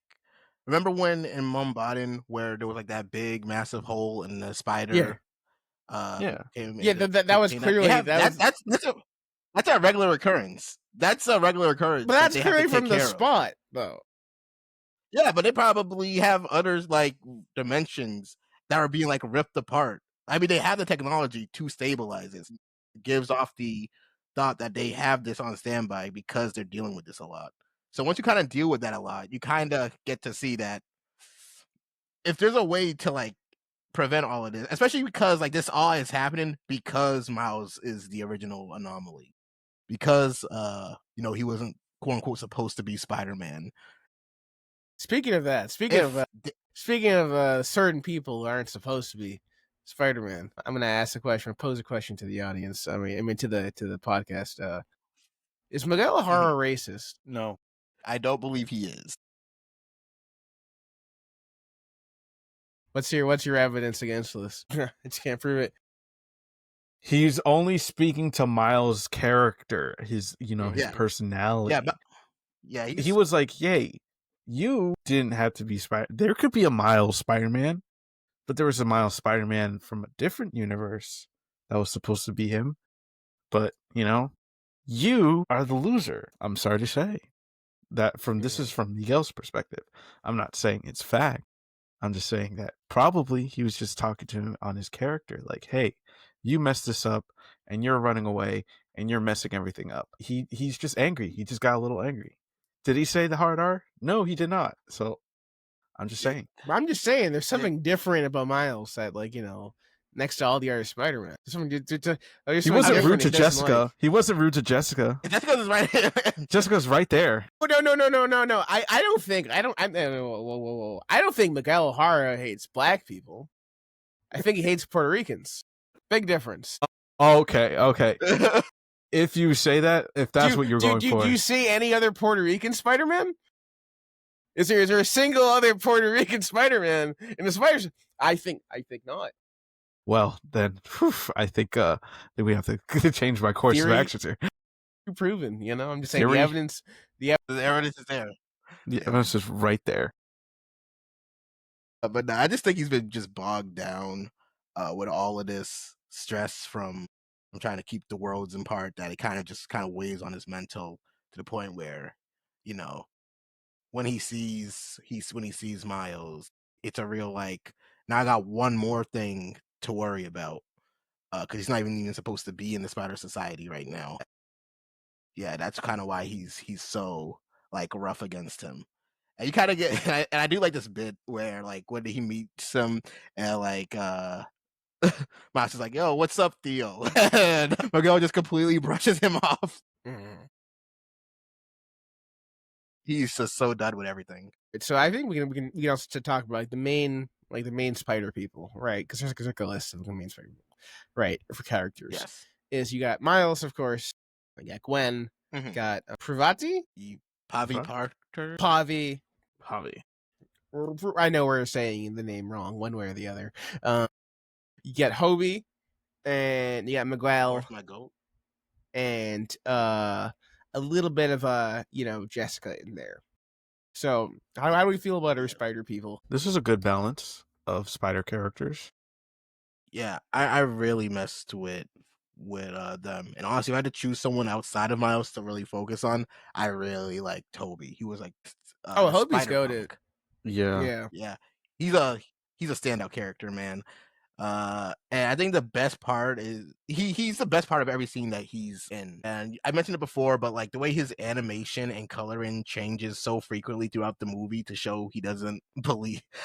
remember when in Mumbaden where there was like that big massive hole in the spider? That was clearly that's a regular occurrence. That's a regular occurrence. But that's clearly from the Spot. though. Yeah, but they probably have others like dimensions that are being like ripped apart. I mean, they have the technology to stabilize it. It gives off the thought that they have this on standby because they're dealing with this a lot. So once you kind of deal with that a lot, you kind of get to see that if there's a way to like prevent all of this, especially because like this all is happening because Miles is the original anomaly. Because he wasn't quote unquote supposed to be Spider-Man. Speaking of that, speaking of certain people who aren't supposed to be Spider-Man, I'm gonna ask a question, pose a question to the audience. I mean to the podcast. Is miguelohara racist? No. I don't believe he is. What's your evidence against this? I just can't prove it. He's only speaking to Miles' character, his his personality. Yeah, but he was like, "Yay, you didn't have to be Spider. There could be a Miles Spider-Man, but there was a Miles Spider-Man from a different universe that was supposed to be him. But you are the loser. I'm sorry to say that. This is from Miguel's perspective. I'm not saying it's fact. I'm just saying that probably he was just talking to him on his character, like, "Hey, you messed this up, and you're running away, and you're messing everything up." He's just angry. He just got a little angry. Did he say the hard R? No, he did not. So I'm just saying. I'm just saying, there's something different about Miles that, like, next to all the other Spider-Man. He wasn't rude to Jessica. Like. He wasn't rude to Jessica. Jessica's right there. Jessica's right there. Oh, no. I don't think. Whoa. I don't think Miguel O'Hara hates black people. I think he hates Puerto Ricans. Big difference. Okay. If you say that, if that's what you're going for. Do you see any other Puerto Rican Spider-Man? Is there a single other Puerto Rican Spider-Man in the Spiders? I think not. Well, then, I think we have to change my course of actions here. You're proven, I'm just saying the evidence is there. The evidence is right there. But no, I just think he's been just bogged down with all of this stress from trying to keep the worlds apart, that it kind of weighs on his mental to the point where, when he sees Miles, it's a real like, now I got one more thing to worry about, because he's not even supposed to be in the Spider Society right now. Yeah, that's kind of why he's so like rough against him. And you kind of get, and I do like this bit where like when he meets him and like Miles is like, "Yo, what's up, Theo?" And Miguel just completely brushes him off. He's just so done with everything. So I think we can also talk about the main Spider people, right? Because there's like a list of the main Spider people, right? For characters, yes, is you got Miles, of course. You got Gwen. You got Pravati, Pavi Parker, Pavi. I know we're saying the name wrong, one way or the other. You get Hobie, and you got Miguel, my goat, and a little bit of Jessica in there. So how do we feel about our Spider people? This is a good balance of Spider characters. Yeah, I really messed with them, and honestly, if I had to choose someone outside of Miles to really focus on, I really like Toby. He was like, Hobie's goated. Yeah. He's a standout character, man. And I think the best part is he's the best part of every scene that he's in. And I mentioned it before, but like the way his animation and coloring changes so frequently throughout the movie to show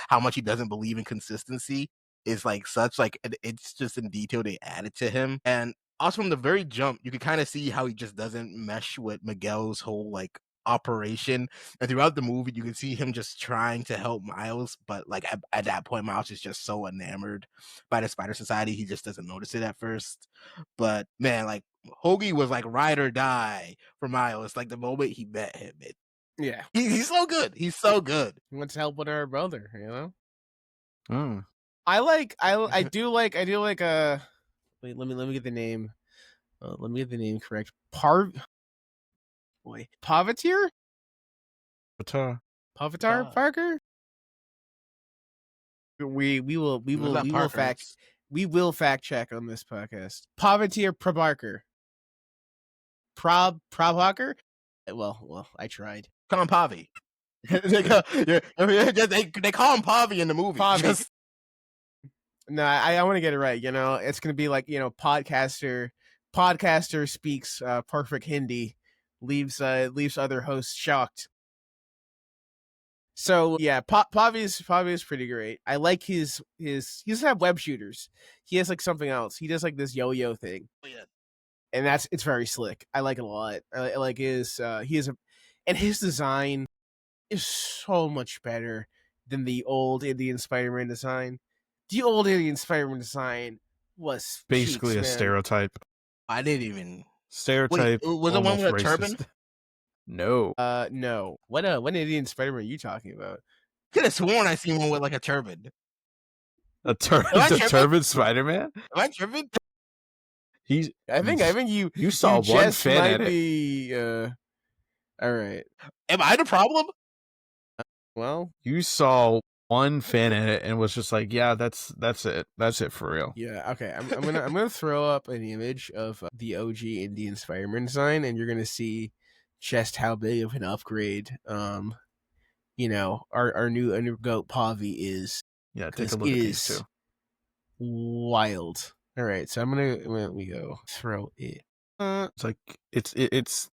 how much he doesn't believe in consistency is like such like, it's just in detail they added to him. And also from the very jump, you can kind of see how he just doesn't mesh with Miguel's whole like operation, and throughout the movie you can see him just trying to help Miles, but like at that point Miles is just so enamored by the Spider Society he just doesn't notice it at first. But man, like Hoagie was like ride or die for Miles. Like the moment he met him, he's so good. He's so good. He wants help with our brother, I do like wait, let me get the name. Let me get the name correct. Pavitier? Pavitar Parker? We will fact check on this podcast. Pavitier Prabharkar. Prabhakar? Well, I tried. Come on, Pavi. they call him Pavi in the movie. Pavi. No, I want to get it right. It's gonna be like podcaster speaks perfect Hindi, leaves other hosts shocked. So yeah, Pavi is pretty great. I like his he doesn't have web shooters. He has like something else. He does like this yo-yo thing. Oh, yeah. And it's very slick. I like it a lot. I like his and his design is so much better than the old Indian Spider-Man design. The old Indian Spider-Man design was Basically cheeks, a man. stereotype. I didn't even Stereotype. Was it one with a racist. turban? No. No. What Indian Spider-Man are you talking about? Could have sworn I seen one with like a turban. A turban Spider-Man? Am I tripping? I think you saw you one just fan might edit. be all right. Am I the problem? Well, You saw one fan edit and was just like, yeah, that's it. That's it for real. yeah, okay. I'm gonna throw up an image of the OG Indian Spider-Man design, and you're gonna see just how big of an upgrade our new goat Pavi is. Yeah, take a look at these two. Wild. All right, so we go throw it. It's like it's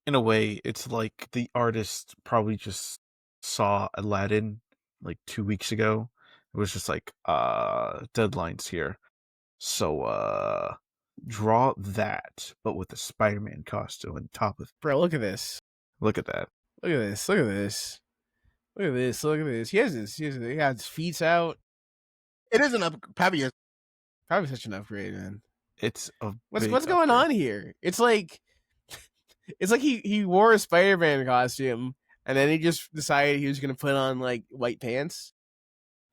in a way, it's like the artist probably just saw Aladdin like 2 weeks ago. It was just like deadlines here. So draw that, but with a Spider-Man costume on top of it. Bro, look at this. Look at that. Look at this. Look at this. Look at this. Look at this. He has his feet out. It is probably such an upgrade, man. It's a what's going on here? It's like he wore a Spider-Man costume and then he just decided he was gonna put on like white pants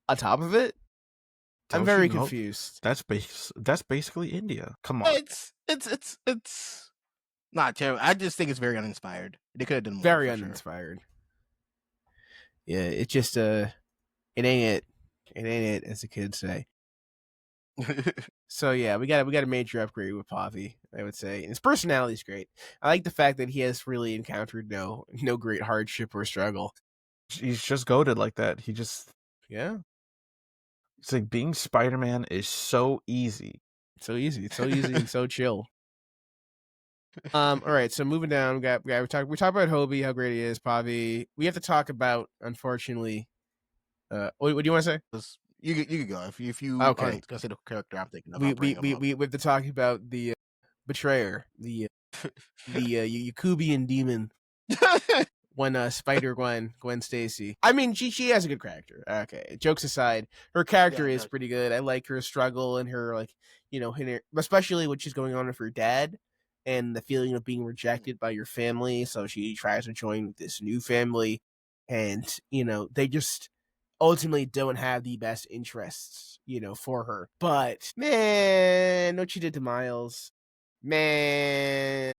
on top of it. I'm very confused. That's basically India. Come on. It's not terrible. I just think it's very uninspired. They could have done more. Very uninspired. Sure. Yeah, it just it ain't it, as the kids say. So yeah, we got a major upgrade with Pavi, I would say. And his personality is great. I like the fact that he has really encountered no great hardship or struggle. He's just goated like that. It's like being Spider-Man is so easy. It's so easy and so chill. All right, so moving down, we talk about Hobie, how great he is, Pavi. We have to talk about, unfortunately, what do you want to say? You could go if you okay. Gonna say the character I'm thinking of. We have to talk about the betrayer, the Yakubian demon. When Spider-Gwen, Gwen Stacy. I mean, she has a good character. Okay, jokes aside, her character is pretty good. I like her struggle and her especially what she's going on with her dad and the feeling of being rejected by your family. So she tries to join this new family, and they just ultimately don't have the best interests, for her. But man, what she did to Miles, man.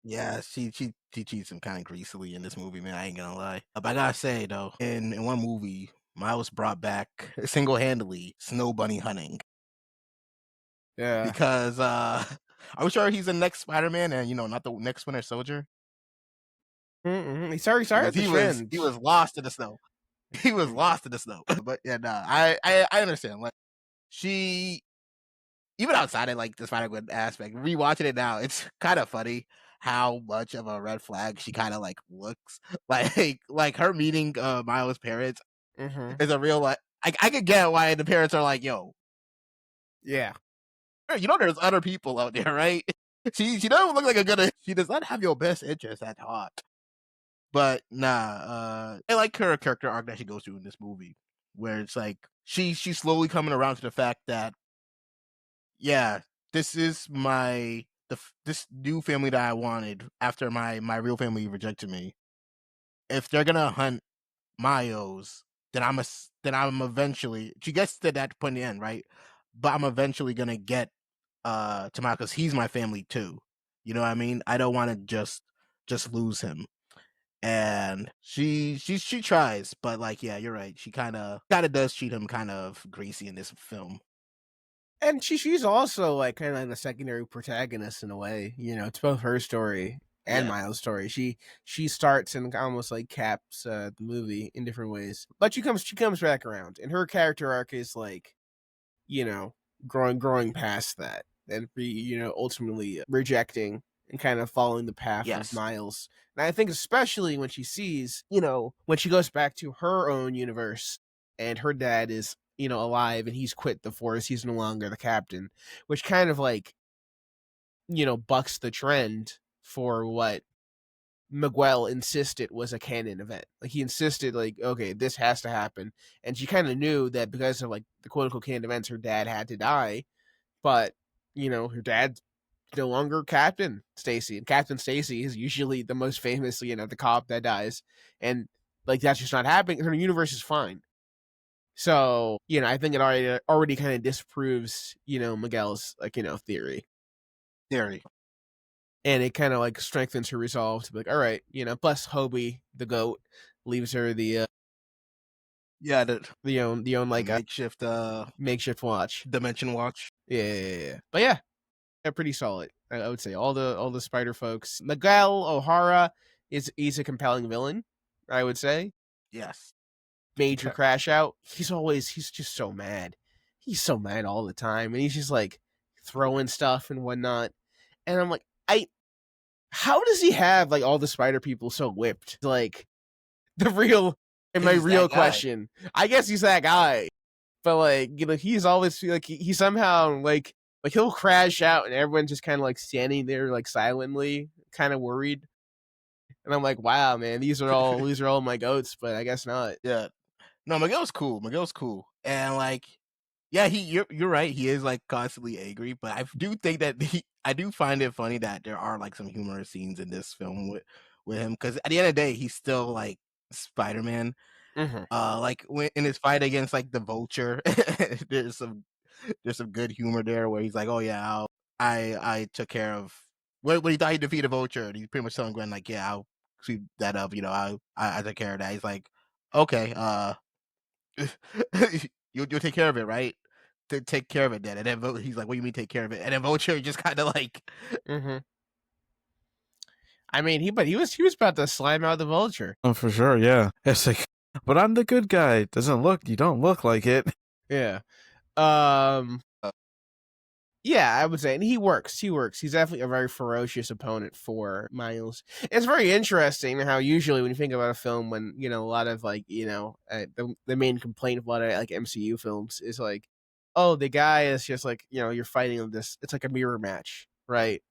Yeah, she cheats him kind of greasily in this movie, man. I ain't gonna lie. But I gotta say though, in one movie, Miles brought back single-handedly Snow Bunny hunting. Yeah, because are we sure he's the next Spider-Man and not the next Winter Soldier? Mm-hmm. Sorry. He was lost in the snow. He was lost in the snow. But yeah, I understand. Like she, even outside of like the Spider-Gwen aspect, rewatching it now, it's kind of funny how much of a red flag she kind of like looks. Like her meeting Miles' parents is a real like. I could get why the parents are like, yo, yeah, there's other people out there, right? She doesn't look like a good. She does not have your best interest at heart. But nah, I like her character arc that she goes through in this movie, where it's like she's slowly coming around to the fact that, yeah, this is this new family that I wanted after my real family rejected me. If they're gonna hunt Miles, then I'm eventually. She gets to that point in the end, right? But I'm eventually gonna get to Miles because he's my family too. You know what I mean? I don't want to just lose him. And she tries, but like, yeah, you're right. She kind of does treat him kind of greasy in this film. And she's also like kind of like the secondary protagonist in a way. It's both her story and Yeah. Miles' story. She starts and almost like caps the movie in different ways, but she comes back around, and her character arc is like, you know, growing past that, and ultimately rejecting and kind of following the path of Yes. Miles. And I think especially when she sees, when she goes back to her own universe and her dad is, alive and he's quit the force, he's no longer the captain, which kind of like, bucks the trend for what Miguel insisted was a canon event. Like he insisted, like, okay, this has to happen. And she kind of knew that because of like the quote unquote canon events, her dad had to die. But, her dad's no longer Captain Stacy. And Captain Stacy is usually the most famous, the cop that dies. And like that's just not happening. Her universe is fine. So, I think it already kind of disproves, Miguel's like, theory. Theory. And it kind of like strengthens her resolve to be like, all right, plus Hobie the goat leaves her the Yeah, the like makeshift watch. dimension watch. Yeah. But yeah, pretty solid. I would say all the spider folks. Miguel O'Hara he's a compelling villain, I would say. Yes. Major crash out. He's just so mad. He's so mad all the time, and he's just like throwing stuff and whatnot. And I'm like, how does he have like all the spider people so whipped? Like the real and my He's real that guy. question. I guess he's that guy. But like, he's always like he somehow like he'll crash out and everyone's just kind of like standing there like silently, kind of worried. And I'm like, wow, man, these are all my goats, but I guess not. Yeah. No, Miguel's cool. Miguel's cool. And like, yeah, you're right. He is like constantly angry, but I do think that I do find it funny that there are like some humorous scenes in this film with him, because at the end of the day, he's still like Spider-Man. Mm-hmm. Like when in his fight against like the Vulture, there's some good humor there where he's like, "Oh yeah, I took care of when he thought he defeated Vulture, and he's pretty much telling Gwen like, yeah, I'll sweep that up. I took care of that." He's like, "Okay, you'll take care of it, right? Take care of it then." And then he's like, "What do you mean take care of it?" And then Vulture just kind of like, Mm-hmm. I mean, he was about to slime out the Vulture. Oh, for sure, yeah. It's like, but I'm the good guy. You don't look like it. Yeah. Yeah, I would say, and he works. He's definitely a very ferocious opponent for Miles. It's very interesting how usually when you think about a film, when a lot of like the main complaint of a lot of like MCU films is like, oh, the guy is just like you're fighting this. It's like a mirror match, right?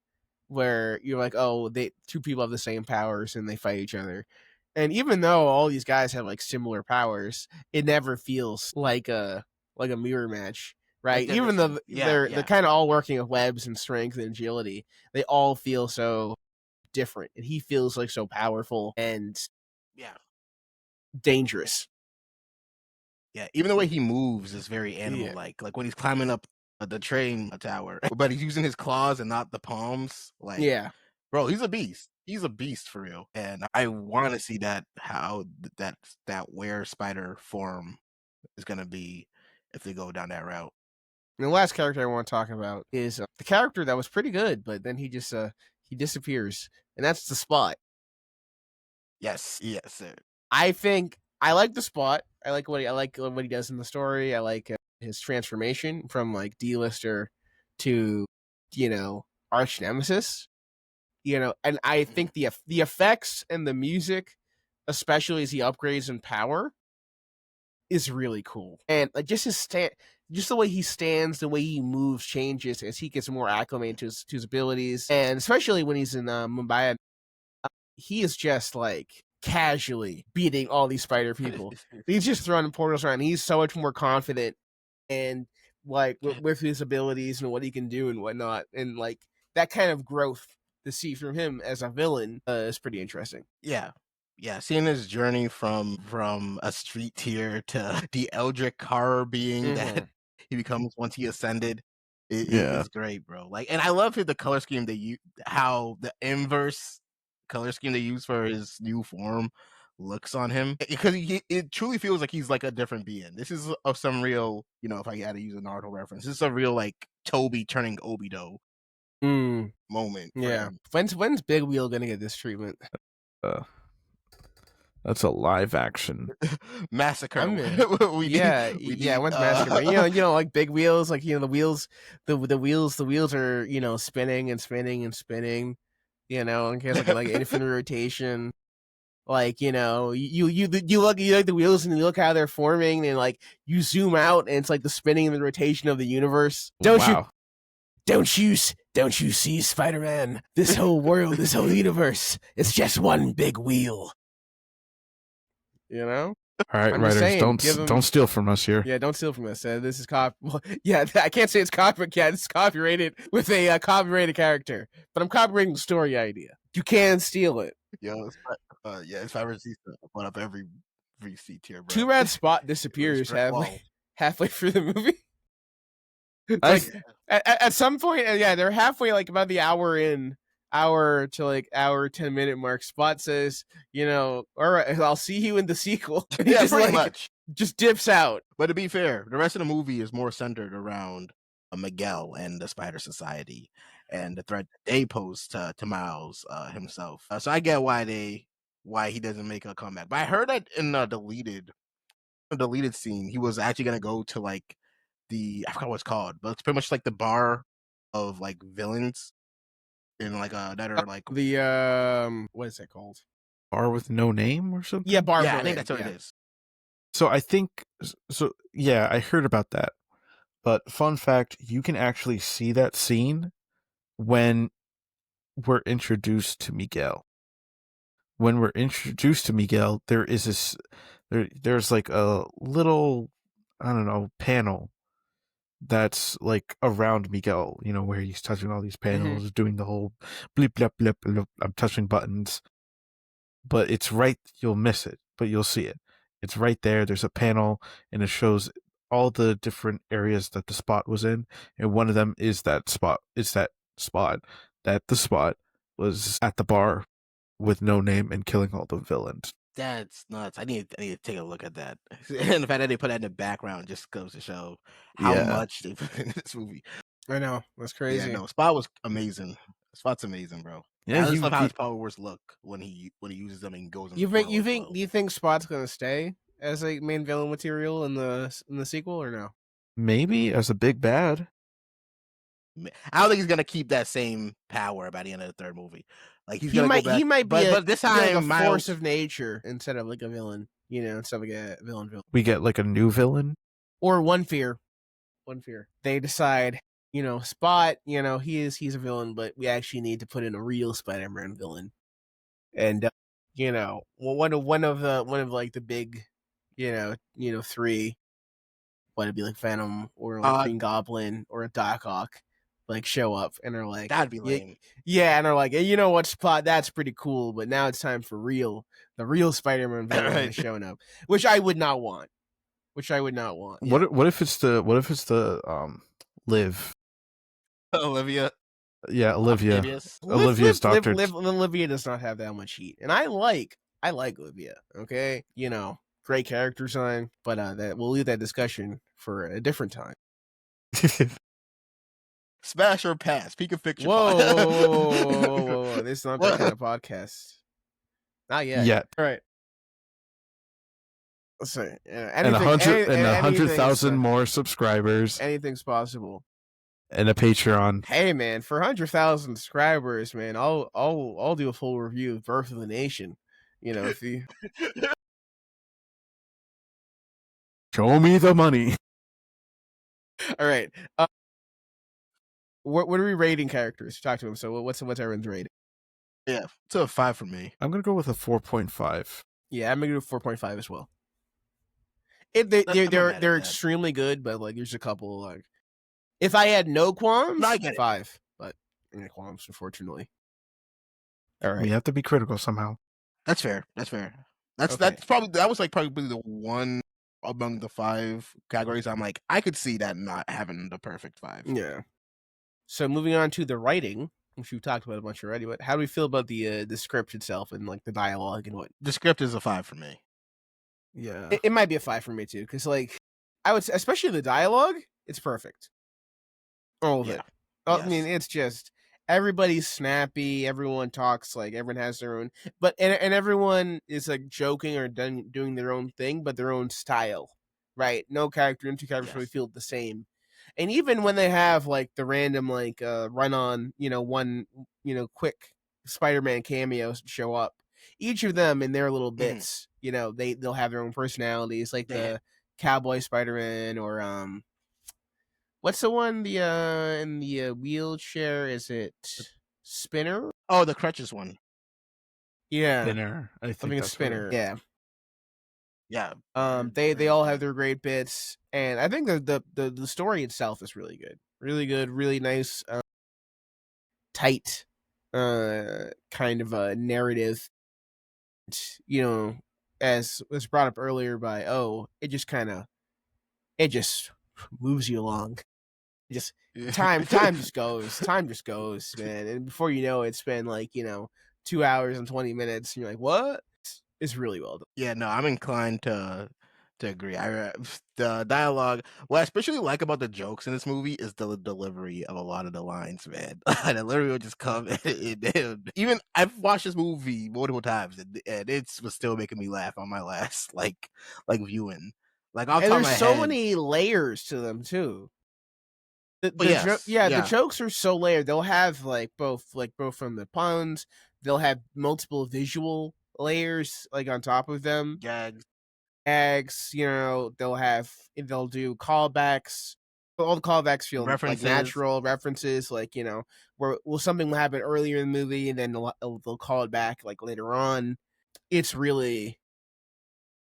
Where you're like, oh, they two people have the same powers and they fight each other. And even though all these guys have like similar powers, it never feels like a mirror match, like right? Even though they're yeah, kind of all working with webs and strength and agility, they all feel so different. And he feels like so powerful and yeah. dangerous. Yeah, even the way he moves is very animal Yeah. like when he's climbing up the train tower, but he's using his claws and not the palms. Like, Yeah. bro, he's a beast. He's a beast for real. And I want to see how that were spider form is gonna be if they go down that route. And the last character I want to talk about is the character that was pretty good, but then he disappears, and that's the Spot. Yes, sir. I think I like the Spot. I like what he does in the story. I like his transformation from like D-lister to arch nemesis. And I think the effects and the music, especially as he upgrades in power, is really cool. And like just just the way he stands, the way he moves changes as he gets more acclimated to his abilities, and especially when he's in Mumbai, he is just like casually beating all these spider people. He's just throwing portals around. He's so much more confident and like with his abilities and what he can do and whatnot, and like that kind of growth to see from him as a villain is pretty interesting. Yeah. Yeah, seeing his journey from a street tier to the Eldritch horror being that he becomes once he ascended Yeah. is great, bro. Like, and I love the color scheme how the inverse color scheme they use for his new form looks on him, because it truly feels like he's like a different being. This is of some real, if I had to use a Naruto reference, this is a real like Toby turning Obito moment for Yeah. him. When's Big Wheel gonna get this treatment? Uh, that's a live action. Massacre. I'm in. we Yeah, need. yeah. When's Massacre? Like big wheels, like the wheels, the wheels are spinning and spinning and spinning. In case like infinite rotation. Like you look the wheels and you look how they're forming and like you zoom out and it's like the spinning and the rotation of the universe. Wow. Don't you see, Spider-Man? This whole world, this whole universe, it's just one big wheel. You know? All right, I'm just writers, saying, don't steal from us here. Yeah, don't steal from us. This is well, yeah, I can't say it's copycat. It's copyrighted with a copyrighted character, but I'm copyrighting the story idea. You can steal it. Yo, it's Five receipts put up every receipt here, bro. Too bad Spot disappears halfway through the movie. Like at some point, yeah, they're halfway, like about the hour 10-minute mark. Spot says, all right, I'll see you in the sequel. Yeah, pretty much. Just dips out. But to be fair, the rest of the movie is more centered around Miguel and the Spider Society and the threat they pose to Miles himself. So I get why he doesn't make a comeback. But I heard that in the deleted scene, he was actually gonna go to like I forgot what it's called, but it's pretty much like the bar of like villains in like that are like the what is that called? Bar with no name or something? Yeah, bar. Yeah, I think that's what it is. So I think yeah, I heard about that. But fun fact, you can actually see that scene when we're introduced to Miguel. When we're introduced to Miguel, there is there's like a little, I don't know, panel that's like around Miguel, where he's touching all these panels, doing the whole bleep bleep bleep bleep, I'm touching buttons. But it's right, you'll miss it, but you'll see it. It's right there. There's a panel and it shows all the different areas that the Spot was in, and one of them is that spot. It's that the Spot was at the bar with no name and killing all the villains. That's nuts. I need to take a look at that. And the fact that they put that in the background just goes to show how much they put in this movie. I know, that's crazy. Yeah, no, Spot was amazing. Spot's amazing, bro. Yeah, I just love how his powers look when he uses them and goes. Do you think Spot's gonna stay as a main villain material in the sequel or no? Maybe as a big bad. I don't think he's gonna keep that same power by the end of the third movie. Like he might be but this time like a force of nature instead of like a villain. Instead of like a villain. We get like a new villain or One Fear. They decide, Spot, he's a villain, but we actually need to put in a real Spider-Man villain. And one of the big, three, whether it be like Venom or like Green Goblin or a Doc Ock, like show up and are like, that'd be lame. Yeah, and are like, hey, you know what, Spot, that's pretty cool, but now it's time for the real Spider-Man villain showing up, which I would not want. Yeah. What if it's the Liv? Olivia. Yeah, Olivia. Olivia's doctor. Olivia does not have that much heat, and I like Olivia. Okay, great character design, but we'll leave that discussion for a different time. Smash or pass? Peak of fiction. Whoa. This is not that kind of podcast. Not yet. All right. Let's see. And 100,000 more subscribers. Anything's possible. And a Patreon. Hey man, for 100,000 subscribers, man, I'll do a full review of Birth of the Nation. If you show me the money. All right. What are we rating characters? Talk to him. So what's everyone's rating? Yeah, it's a 5 for me. I'm gonna go with a 4.5. Yeah, I'm gonna do 4.5 as well. They're extremely good, but like there's a couple like if I had no qualms, 5. But qualms, unfortunately. All right, we have to be critical somehow. That's fair. That's probably the one among the 5 categories. I'm like, I could see that not having the perfect 5. Yeah. So moving on to the writing, which we've talked about a bunch already, but how do we feel about the script itself and like the dialogue and what? The script is a 5 for me. Yeah, it might be a 5 for me too, because like I would say, especially the dialogue, it's perfect. All of it. I mean, it's just everybody's snappy. Everyone talks like everyone has their own, but and everyone is like joking or doing their own thing, but their own style, right? No character, no two characters really Yes. feel the same. And even when they have like the random like run on, one quick Spider-Man cameos show up, each of them in their little Mhm. bits, they'll have their own personalities, like Yeah. the cowboy Spider-Man or what's the one in the wheelchair? Is it Spinner? Oh, the crutches one. Yeah, Spinner. I I think think it's that's what Spinner. Yeah. Yeah. They all have Good. their great bits, and I think the story itself is really good, really nice, tight, kind of a narrative. You know, as was brought up earlier by it just moves you along. Just time just goes, man, and before you know it, it's been like 2 hours and 20 minutes, and you're like, what? It's really well done. Yeah, no, I'm inclined to agree. The dialogue, what I especially like about the jokes in this movie is the delivery of a lot of the lines, man. And it literally would just come. Even I've watched this movie multiple times, and it was still making me laugh on my last like viewing, like off the And top of there's my so head. many layers to them too. But yes, The yeah, jokes are so layered. They'll have both from the puns. They'll have multiple visual layers like on top of them. gags, Gags, they'll do callbacks. All the callbacks feel like references. natural references, like where will something will happen earlier in the movie, and then they'll call it back like later on. It's really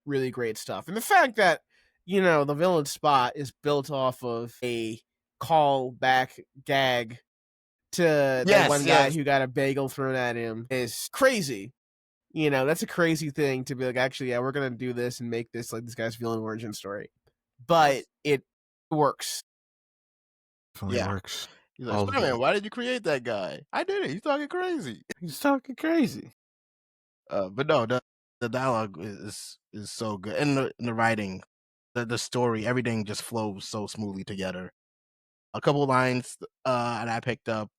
really great stuff, and the fact that the villain Spot is built off of a callback gag to that Yes, one guy yes. who got a bagel thrown at him is crazy. That's a crazy thing to be like, actually, yeah, we're gonna do this and make this like this guy's villain origin story. But Yes. it works. definitely Yeah. works. He's like, All of Spider-Man, it. why did you create that guy? I did it. He's talking crazy. He's talking crazy. But no, the dialogue is so good, and the writing, the story, everything just flows so smoothly together. A couple lines that I picked up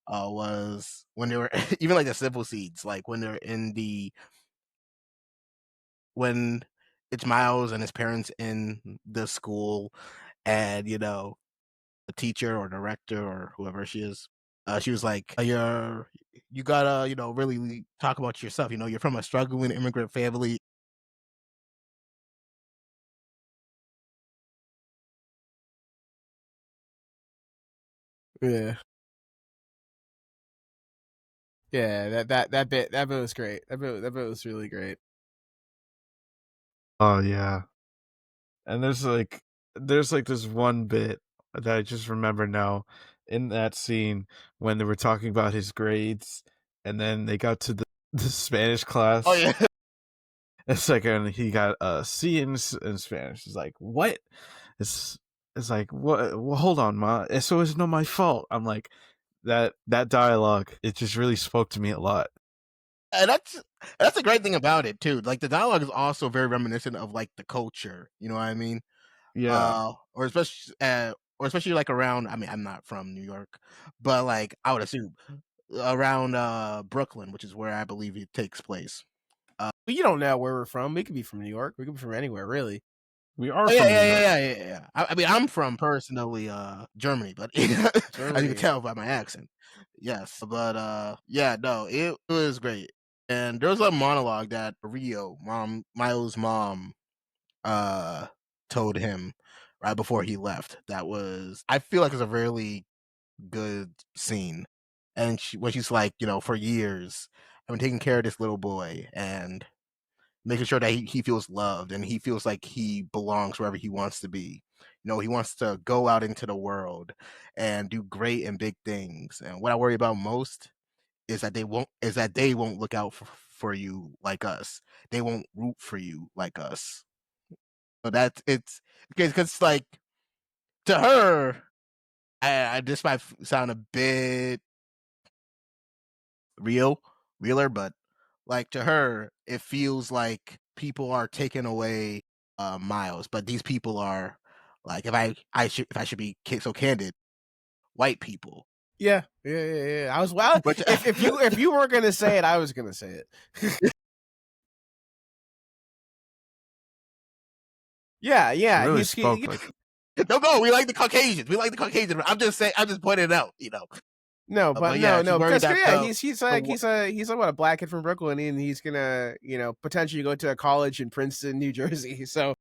was when they were even like the simple seeds, like when they're in when it's Miles and his parents in the school, and a teacher or director or whoever she is. She was like, you gotta, really talk about yourself. You're from a struggling immigrant family. Yeah. Yeah, that bit was great. That bit was really great. Oh yeah. And there's like this one bit that I just remember now in that scene when they were talking about his grades and then they got to the Spanish Oh class. yeah, It's like and he got a C in Spanish. It's like, what? It's it's like what well, hold on, ma. So it's not my fault. I'm like that dialogue, it just really spoke to me a lot. and that's a great thing about it too. Like the dialogue is also very reminiscent of like the culture. You know what I mean? Yeah. Or especially like around. I mean, I'm not from New York, but like I would assume around Brooklyn, which is where I believe it takes place. But you don't know where we're from. We could be from New York. We could be from anywhere, really. We are Oh yeah, from New yeah, yeah, York. yeah, yeah, yeah. I mean, I'm from personally Germany, but as you can Germany. tell by my accent, yes. But yeah, no, it was great. And there was a monologue that Miles' mom, uh, told him right before he left. That was, I feel like, it's a really good scene. And when she's like, for years, I've been taking care of this little boy, and making sure that he feels loved and he feels like he belongs wherever he wants to be. He wants to go out into the world and do great and big things. And what I worry about most is that they won't look out for you like us. They won't root for you like us. So that's it's because like to her, I this might sound a bit real, realer, but like to her, it feels like people are taking away Miles, but these people are like if I should be so candid, white people. Yeah. I was well. Which If you were gonna say it, I was gonna say it. Yeah. Really He's spoke like no, we like the Caucasians. We like the Caucasians. I'm just saying. I'm just pointing it out. no, but But yeah, she's no, worried because that he's like he's like what, a black kid from Brooklyn, and he's gonna potentially go to a college in Princeton, New Jersey. So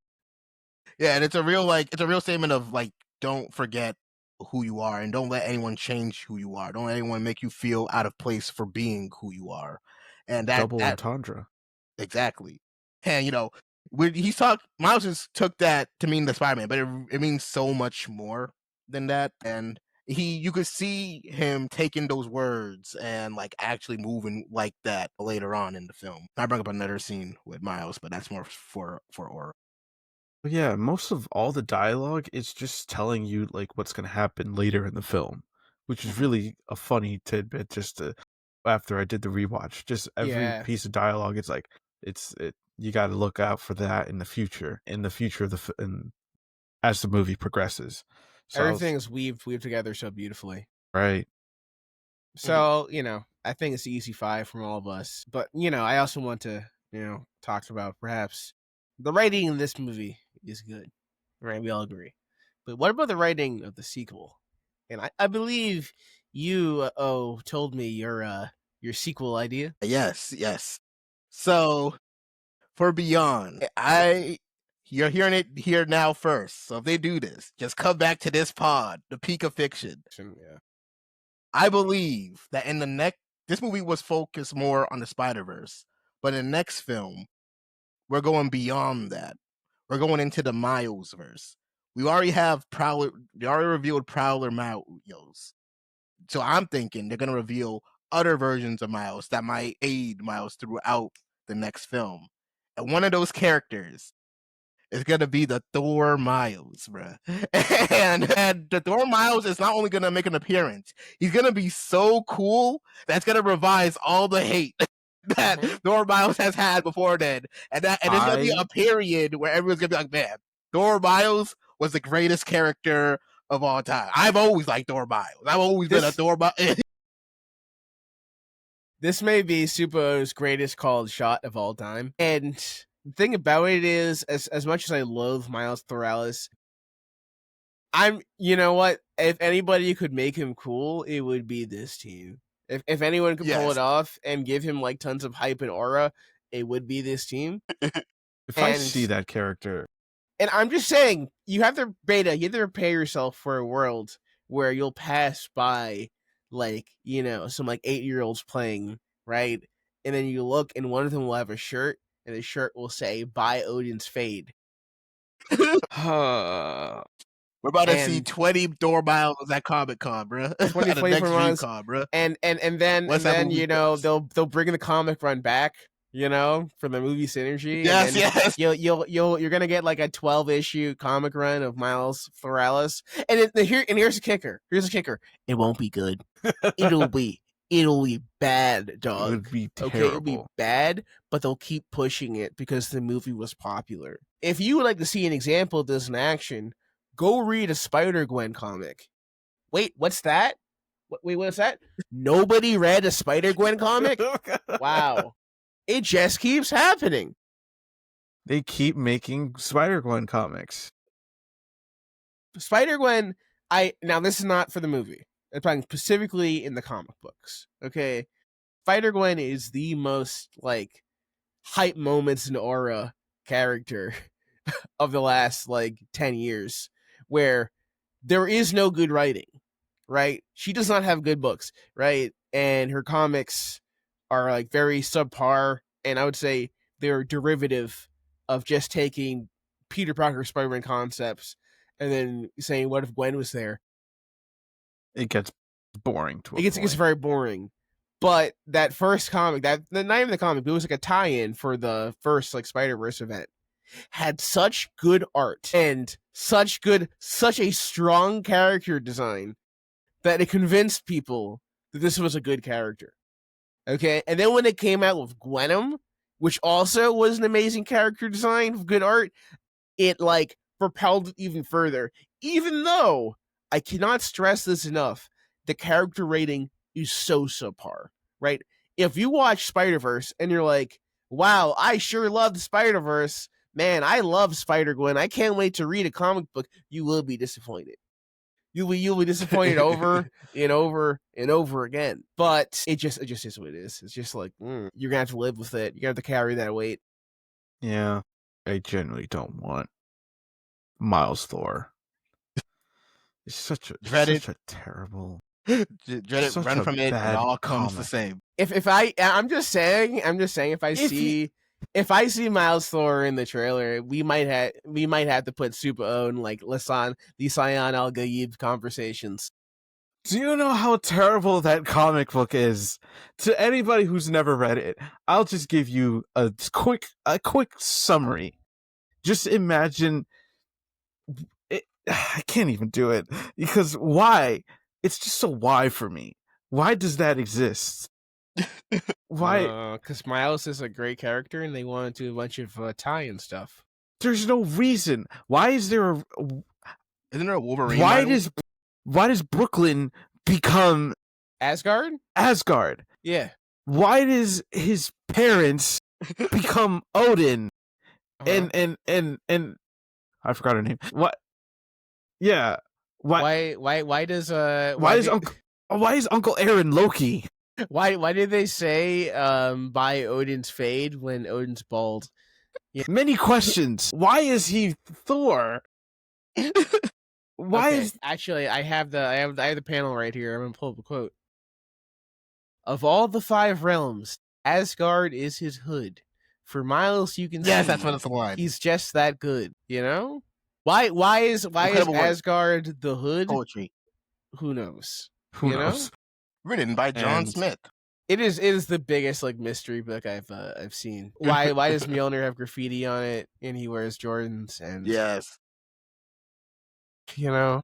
yeah, and it's a real statement of like, don't forget who you are, and don't let anyone change who you are. Don't let anyone make you feel out of place for being who you are, and double that entendre. exactly. And when he's Miles just took that to mean the Spider-Man, but it means so much more than that. And you could see him taking those words and like actually moving like that later on in the film. I bring up another scene with Miles, but that's more for Aura. But yeah, most of all the dialogue is just telling you like what's gonna happen later in the film, which is really a funny tidbit. Just after I did the rewatch, just every yeah, piece of dialogue, it's like you got to look out for that in the future of and as the movie progresses. So I was everything's weaved together so beautifully. right. So I think it's the easy 5 from all of us. But I also want to talk about perhaps the writing in this movie is good, right? We all agree. But what about the writing of the sequel? And I believe you told me your sequel idea. Yes. So for Beyond, you're hearing it here now first. So if they do this, just come back to this pod, the peak of fiction. Yeah. I believe that this movie was focused more on the Spider-Verse, but in the next film, we're going beyond that. We're going into the Miles verse. We already have Prowler. They already revealed Prowler Miles, so I'm thinking they're gonna reveal other versions of Miles that might aid Miles throughout the next film, and one of those characters is gonna be the Thor Miles, bruh. And the Thor Miles is not only gonna make an appearance, he's gonna be so cool that's gonna revise all the hate that Thor Miles has had before then. And there's gonna be a period where everyone's gonna be like, man, Thor Miles was the greatest character of all time. I've always liked Thor Miles. I've always been a Thor Miles. This may be Supo's greatest called shot of all time. And the thing about it is, as much as I loathe Miles Morales, you know what? If anybody could make him cool, it would be this team. If anyone could pull it off and give him like tons of hype and aura, it would be this team. If I see that character, and I'm just saying, you have to prepare yourself for a world where you'll pass by like some like 8-year-olds playing, right? And then you look, and one of them will have a shirt, and the shirt will say "By Odin's Fade." We're about to see 20 Thor Miles at Comic Con, bro. 20 at the next Miles, Con, bro. And then they'll bring the comic run back, for the movie synergy. Yes, and then yes. You're gonna get like a 12-issue comic run of Miles Morales, and here's the kicker. It won't be good. It'll be bad, dog. it would be terrible. Okay, it'll be bad, but they'll keep pushing it because the movie was popular. If you would like to see an example of this in action, go read a Spider-Gwen comic. Wait, what's that? Wait, what's that? Nobody read a Spider-Gwen comic? Wow. It just keeps happening. They keep making Spider-Gwen comics. Spider-Gwen, now this is not for the movie. I'm talking specifically in the comic books. Okay? Spider-Gwen is the most like hype moments in aura character of the last like 10 years, where there is no good writing, right? She does not have good books, right? And her comics are like very subpar, and I would say they're derivative of just taking Peter Parker Spider-Man concepts and then saying, what if Gwen was there? It gets boring to It gets very boring. But that first comic, not even the comic, but it was like a tie-in for the first like Spider-Verse event, had such good art and such a strong character design that it convinced people that this was a good character. Okay, and then when it came out with Gwenom, which also was an amazing character design, good art, it like propelled it even further. Even though I cannot stress this enough, the character rating is so subpar, right? If you watch Spider-Verse and you're like, wow, I sure love the Spider-Verse, man, I love Spider-Gwen, I can't wait to read a comic book, you will be disappointed. You'll be disappointed over and over and over again. But it just is what it is. It's just like you're gonna have to live with it. You're gonna have to carry that weight. Yeah, I generally don't want Miles Thor. It's such a terrible, dread it, such run a from it. It bad all comes the comic. same. I'm just saying if I see Miles Thor in the trailer, we might have to put Super on like Lisan Al Gaib conversations. Do you know how terrible that comic book is? To anybody who's never read it, I'll just give you a quick summary. Just imagine it. I can't even do it because why? It's just so why for me. Why does that exist? Why? Because Miles is a great character, and they wanted to do a bunch of tie-in stuff. There's no reason. Why is there a? Isn't there a Wolverine? Why does Brooklyn become Asgard? Asgard. Yeah. Why does his parents become Odin? And I forgot her name. What? Yeah. Why is Uncle Aaron Loki? Why did they say by Odin's fade when Odin's bald? Yeah. Many questions. Why is he Thor? Why is actually I have the panel right here. I'm gonna pull up a quote. Of all the 5 realms, Asgard is his hood. For Miles, you can see that's what it's like. He's just that good, you know? Why is Asgard the hood? Poetry. Who knows? Who knows? Written by John Smith. It is the biggest like mystery book I've seen. Why does Mjolnir have graffiti on it and he wears Jordans and yes, you know?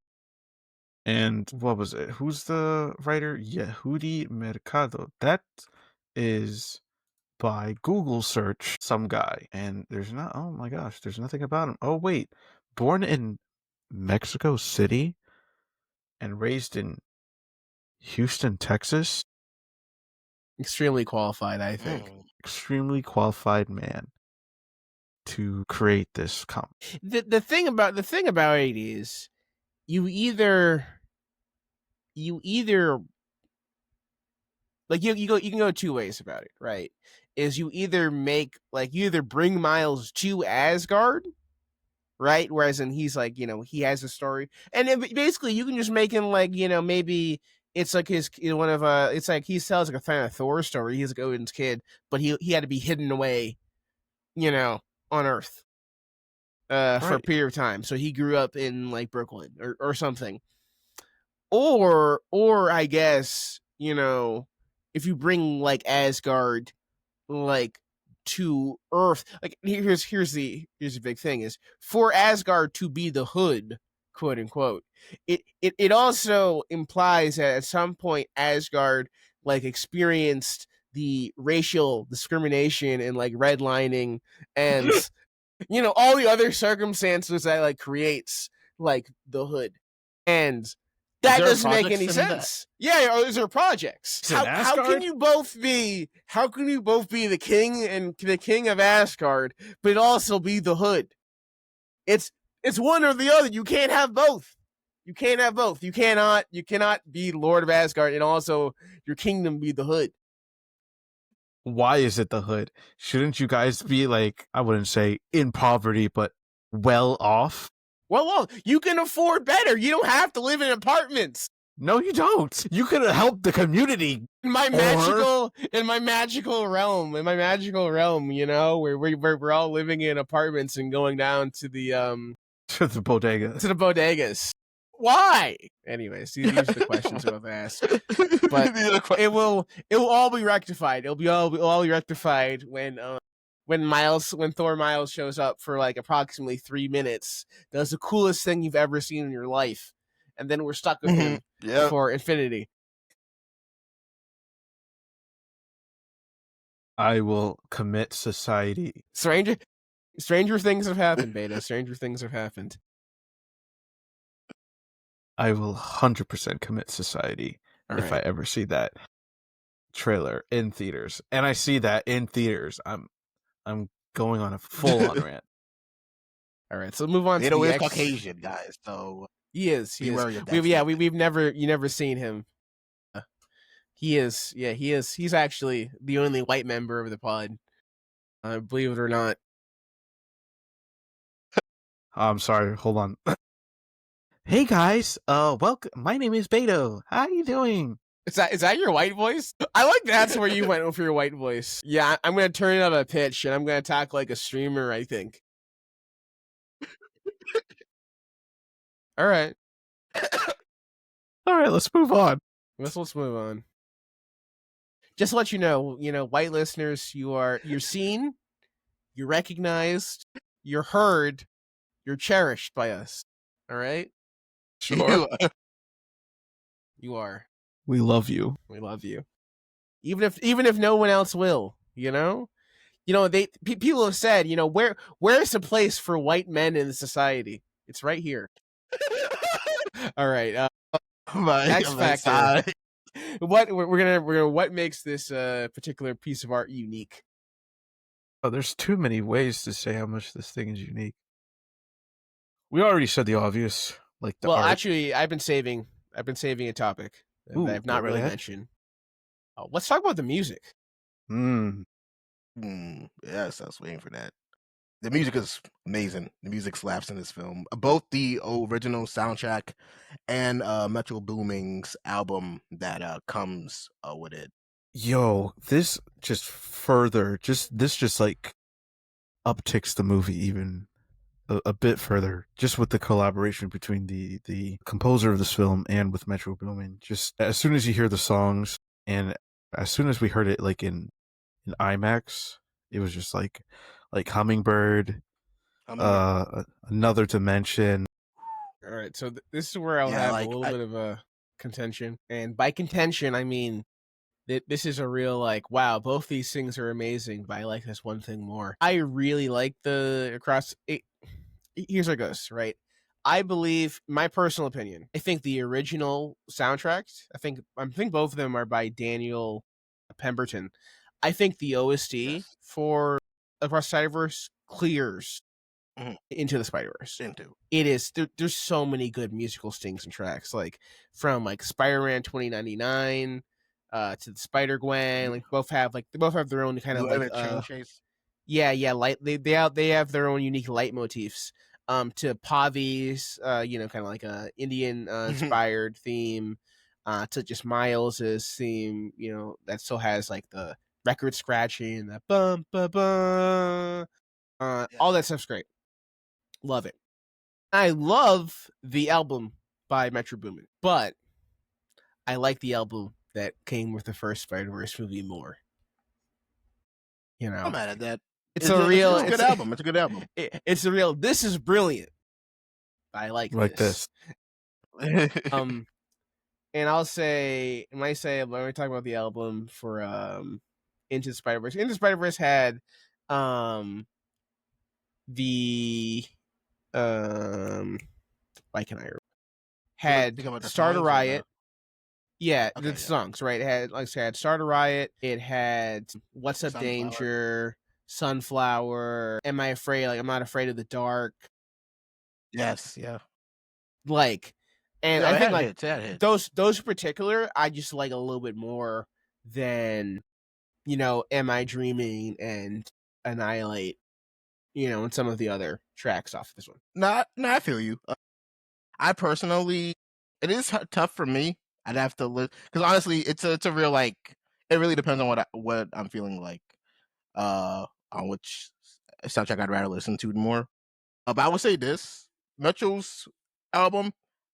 And what was it? Who's the writer? Yehudi Mercado. That is by Google search some guy, and there's not. Oh my gosh, there's nothing about him. Oh wait, born in Mexico City and raised in Houston, Texas. Extremely qualified, I think. Extremely qualified man to create this comic. The thing about it is, you either like you can go 2 ways about it, right? Is you either bring Miles to Asgard, right? Whereas in he's like, he has a story, and then basically you can just make him like, maybe it's like his it's like he tells like a kind of Thor story. He's like Odin's kid, but he had to be hidden away, on Earth, for a period of time. So he grew up in like Brooklyn or something, or I guess if you bring like Asgard like to Earth, like here's the big thing is for Asgard to be the hood, quote unquote, it also implies that at some point Asgard like experienced the racial discrimination and like redlining and all the other circumstances that like creates like the hood, and that doesn't make any sense. Yeah, is there projects? How can you both be the king and the king of Asgard, but also be the hood? It's one or the other. You can't have both. You cannot be Lord of Asgard and also your kingdom be the hood. Why is it the hood? Shouldn't you guys be like, I wouldn't say in poverty, but well off? Well, you can afford better. You don't have to live in apartments. No, you don't. You could help the community. In my magical realm, where we're all living in apartments and going down to the to the bodegas. Why? Anyways, these are the questions I've asked. But it will all be rectified. It'll all be rectified when Thor Miles shows up for like approximately 3 minutes, does the coolest thing you've ever seen in your life, and then we're stuck with him for infinity. I will commit society. Stranger things have happened, Beta. Stranger things have happened. I will 100% commit society if I ever see that trailer in theaters, and I see that in theaters, I'm going on a full on rant. All right, so move on to Beto the is Caucasian, guys, so He is. be wary of that We've statement. you never seen him. He is. Yeah, he is. He's actually the only white member of the pod. Believe it or not. I'm sorry. Hold on. Hey guys. Welcome. My name is Beto. How you doing? Is that your white voice? I like that's where you went for your white voice. Yeah, I'm gonna turn it up a pitch and I'm gonna talk like a streamer, I think. All right. All right, let's move on. Let's move on. Just to let you know, white listeners, you're seen, you're recognized, you're heard, you're cherished by us. All right? Sure. You are. We love you. We love you. Even if no one else will, people have said, where's the place for white men in society? It's right here. All right. X Factor. What makes this particular piece of art unique? Oh, there's too many ways to say how much this thing is unique. We already said the obvious, like the art. Actually, I've been saving a topic that I've not really mentioned. Let's talk about the music. Yes, I was waiting for that. The music is amazing. The music slaps in this film. Both the original soundtrack and Metro Booming's album that comes with it. Yo, this just like upticks the movie even a bit further, just with the collaboration between the composer of this film and with Metro Boomin. Just as soon as you hear the songs, and as soon as we heard it like in IMAX, it was just like Hummingbird, Another Dimension. All right, so this is where I'll have a little bit of a contention, and by contention I mean that this is a real wow, both these things are amazing, but I like this one thing more. I really like here's how it goes, right? I believe, my personal opinion, I think the original soundtracks, I think both of them are by Daniel Pemberton. I think the OST for Across the Spider-Verse clears Into the Spider-Verse. It is there's so many good musical stings and tracks, like from Spider-Man 2099 to the Spidergwen. They both have their own kind of they have their own unique leitmotifs. To Pavi's, kind of like a Indian inspired theme, to just Miles's theme, that still has like the record scratching, the bum ba bum, all that stuff's great. Love it. I love the album by Metro Boomin, but I like the album that came with the first Spider-Verse movie more. I'm mad at that. It's a good album. It's a good album. It's a real. This is brilliant. I like this. And I'll say, when we talk about the album for Into the Spider-Verse, Into the Spider-Verse had the why can I had Start a Riot. Yeah, okay, the songs, right? It had, like I said, Start a Riot. It had What's Up Danger, Sunflower, Am I Afraid? Like, I'm Not Afraid of the Dark. Yes, yeah. And I think those in particular, I just like a little bit more than, Am I Dreaming and Annihilate, and some of the other tracks off this one. No, I feel you. I personally, it is tough for me. I'd have to look, because honestly, it's a real it really depends on what I'm feeling like, on which soundtrack I'd rather listen to more. But I would say this Metro's album,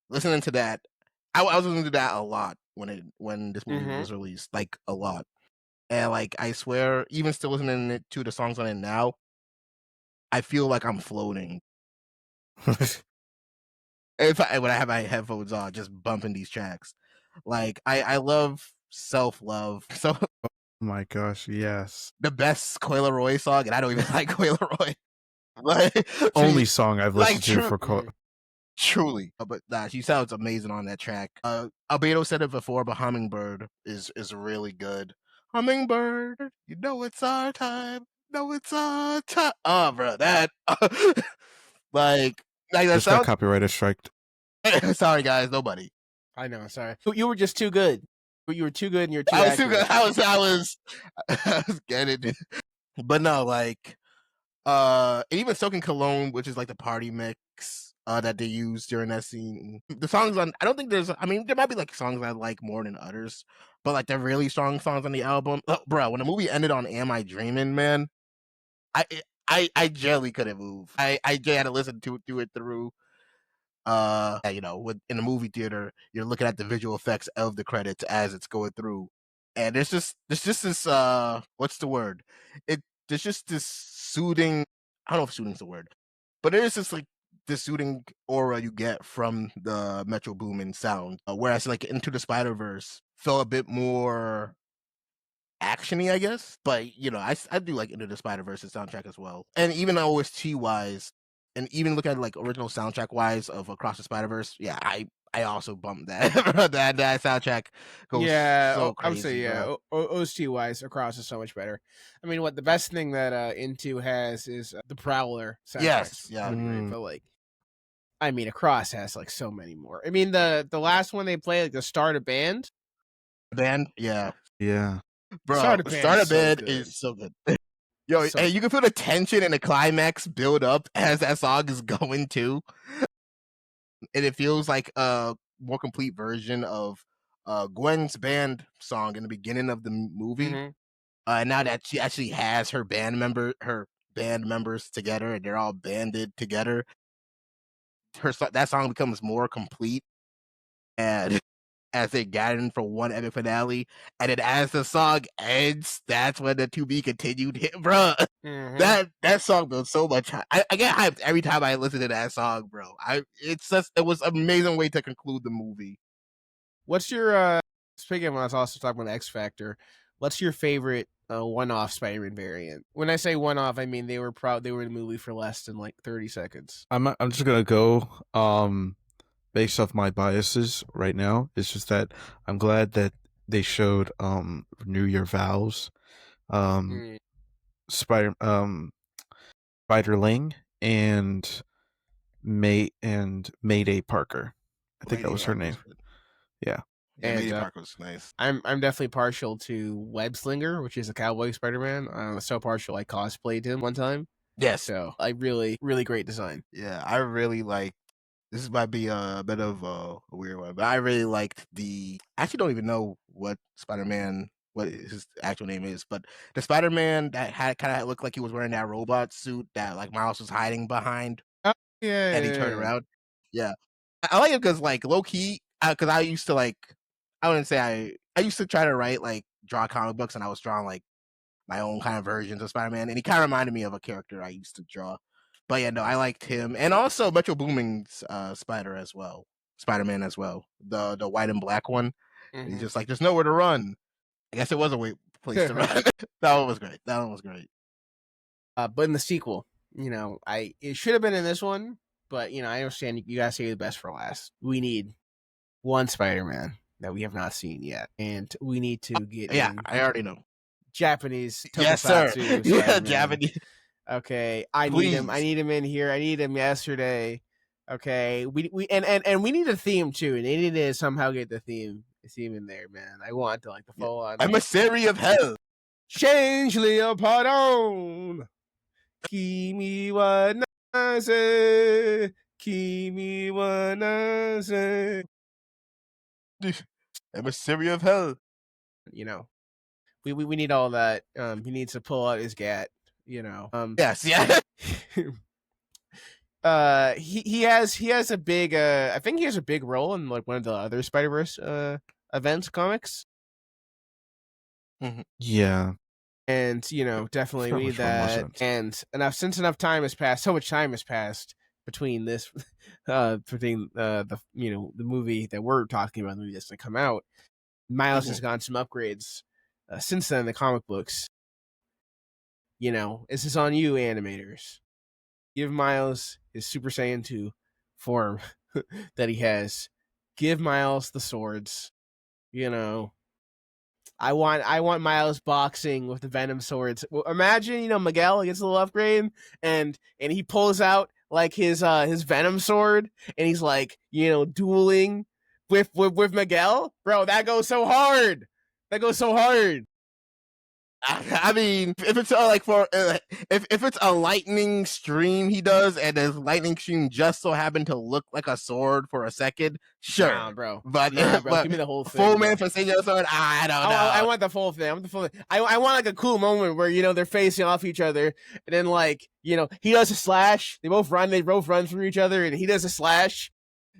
listening to that, I was listening to that a lot when this movie was released, a lot, and I swear, even still listening to the songs on it now, I feel like I'm floating. When I have my headphones on, just bumping these tracks. I love Self-Love. So, oh my gosh, yes. The best Coi Leray song, and I don't even like Coi Leray. Only song I've listened to for truly. But she sounds amazing on that track. Albedo said it before, but Hummingbird is really good. Hummingbird, you know it's our time. No, it's our time. Oh, bro, that like that Just got sounds. copyrighted striked. Sorry, guys, nobody. I know. Sorry, you were just too good. You were too good, and you're too I was too accurate. good. I was getting it. But no, like and even Soaking Cologne, which is like the party mix that they use during that scene. The songs on I don't think there's I mean there might be like songs I like more than others, but like the really strong songs on the album. Oh, bro, when the movie ended on Am I Dreaming, man, I I generally couldn't move. I just had to listen to it through. You know, in the movie theater, you're looking at the visual effects of the credits as it's going through, and there's just this what's the word? There's just this soothing. I don't know if soothing's the word, but there is this like this soothing aura you get from the Metro Boomin sound. Whereas like Into the Spider Verse felt a bit more actiony, I guess. But you know, I do like Into the Spider Verse soundtrack as well, and even OST wise, and even look at like original soundtrack wise of Across the Spider Verse. Yeah, I also bumped that. That soundtrack goes Yeah, so I would say crazy, bro. yeah. OST wise, Across is so much better. I mean, what the best thing that Into has is the Prowler soundtracks Yes, yeah. pretty great, Mm. but like, I mean, Across has like so many more. I mean, the last one they played, like the Start a Band. Band, yeah, Yeah. bro. Start a Band is Start a so Band good. is so good. Yo, So and you can feel the tension and the climax build up as that song is going too, and it feels like a more complete version of Gwen's band song in the beginning of the movie. mhm. Now that she actually has her band members together and they're all banded together, that song becomes more complete. And as they gather for one epic finale, and then as the song ends, that's when the to be continued hit, bro. Mhm. That song builds so much. I get hyped every time I listen to that song, bro. It was an amazing way to conclude the movie. What's your speaking of when I was also talking about X Factor, what's your favorite one-off Spider-Man variant? When I say one-off, I mean they were in the movie for less than like 30 seconds. I'm just gonna go based off my biases right now. It's just that I'm glad that they showed New Year vows, um Mm. Spiderling and Mayday Parker. I think that Lady was her Park name. was good. Yeah. Yeah, And Lady Park was nice. I'm definitely partial to Web Slinger, which is a cowboy Spider-Man. I'm so partial I cosplayed him one time. Yes. So I really great design. Yeah, I really like. This might be a bit of a weird one, but I really liked I actually don't even know what Spider-Man, what his actual name is, but the Spider-Man that had kind of looked like he was wearing that robot suit that like Miles was hiding behind, Oh, yeah, and he turned around. Yeah, I like it because like low key, because I used to like, I wouldn't say I used to try to write like draw comic books, and I was drawing like my own kind of versions of Spider-Man, and he kind of reminded me of a character I used to draw. But yeah, no, I liked him, and also Metro Booming's Spider-Man as well, the white and black one. And he's Mhm. just like, there's nowhere to run. I guess it was a place to run. That one was great. That one was great. But in the sequel, it should have been in this one, but I understand you gotta save the best for last. We need one Spider-Man that we have not seen yet, and we need to get Yeah, in I already know. Japanese Yes, sir. tokusatsu Yeah, Spider-Man. Japanese. Okay, I need him. I Please. need him in here. I need him yesterday. Okay, and we need a theme too. And they need to somehow get the theme in there, man. I want to like the Yeah. full on Emissary of Hell. change Leopardon. Kimi wa naze, Kimi wa naze. Emissary of Hell. You know, we need all that. He needs to pull out his gat. Yes, yeah. He has a big I think he has a big role in like one of the other Spider-Verse events comics. Yeah. And definitely we forgot need which one was that. it. And since enough time has passed, so much time has passed between this between the movie that we're talking about, the movie that's gonna come out. Miles has gotten some upgrades since then in the comic books. This is on you, animators. Give Miles his Super Saiyan 2 form that he has give Miles the swords. You know, I want Miles boxing with the Venom swords. Imagine, Miguel gets a little upgrade and he pulls out like his Venom sword and he's like, dueling with Miguel. Bro, that goes so hard. That goes so hard. I mean, if it's like for if it's a lightning stream he does, and his lightning stream just so happened to look like a sword for a second, sure, Nah, bro. But Bro. Give me the whole thing. Full bro. manifestation of sword, I don't know. I want the full thing. I want the full thing. I want like a cool moment where they're facing off each other, and then like he does a slash. They both run through each other, and he does a slash.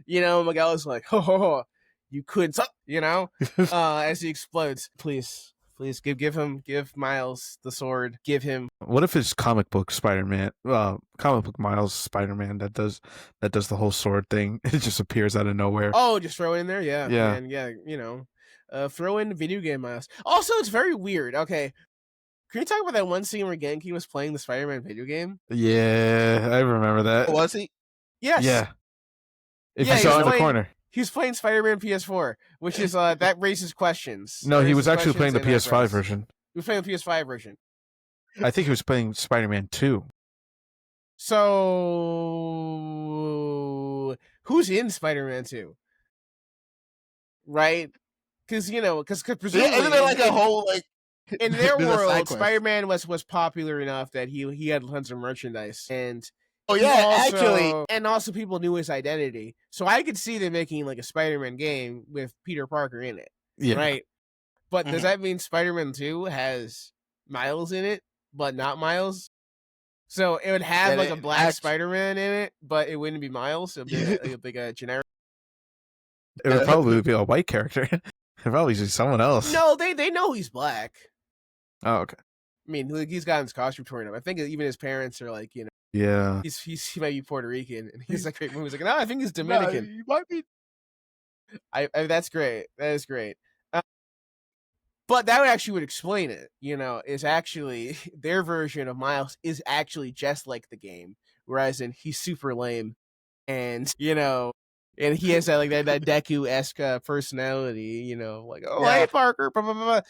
Miguel is like, ho, you couldn't, as he explodes. Please give Miles the sword. Give him. What if it's comic book Spider-Man, comic book Miles Spider-Man that does the whole sword thing? It just appears out of nowhere. Oh, just throw it in there, yeah, Yeah. man, yeah. Throw in video game Miles. Also, it's very weird. Okay, can you talk about that one scene where Genki was playing the Spider-Man video game? Yeah, I remember that. Was he? Yes. Yeah. If Yeah, you saw in the corner. He was playing Spider-Man PS4, which is that raises questions. No, he was Raises actually playing the questions and PS5 eyebrows. version. He was playing the PS5 version. I think he was playing Spider-Man 2. So who's in Spider-Man 2? Right? Because presumably Isn't there like a whole like in their there's a side world, quest. Spider-Man was popular enough that he had tons of merchandise, and Oh yeah, actually, and also people knew his identity. So I could see them making like a Spider-Man game with Peter Parker in it, Yeah. right? But does that mean Spider-Man 2 has Miles in it, but not Miles? So it would have like a black Spider-Man in it, but it wouldn't be Miles. It would be like a generic. It would probably be a white character. It'd probably be someone else. No, they know he's black. Oh, okay. I mean, he's got his costume torn up. I think even his parents are like, Yeah. he might be Puerto Rican, and he's like, he's like, no, I think he's Dominican. No, he might be. I that's great. That is great. But that actually would explain it. Is actually their version of Miles is actually just like the game, whereas he's super lame, and and he has that Deku-esque personality. Like, hey Parker, blah, blah, blah,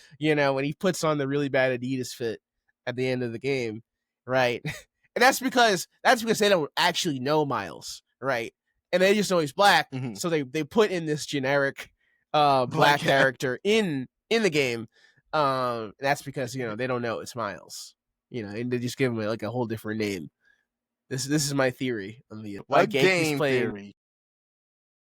when he puts on the really bad Adidas fit at the end of the game, right? And that's because they don't actually know Miles, right? And they just know he's black, so they put in this generic black character in the game. That's because they don't know it's Miles, and they just give him like a whole different name. This is my theory on the why Genki's playing theory.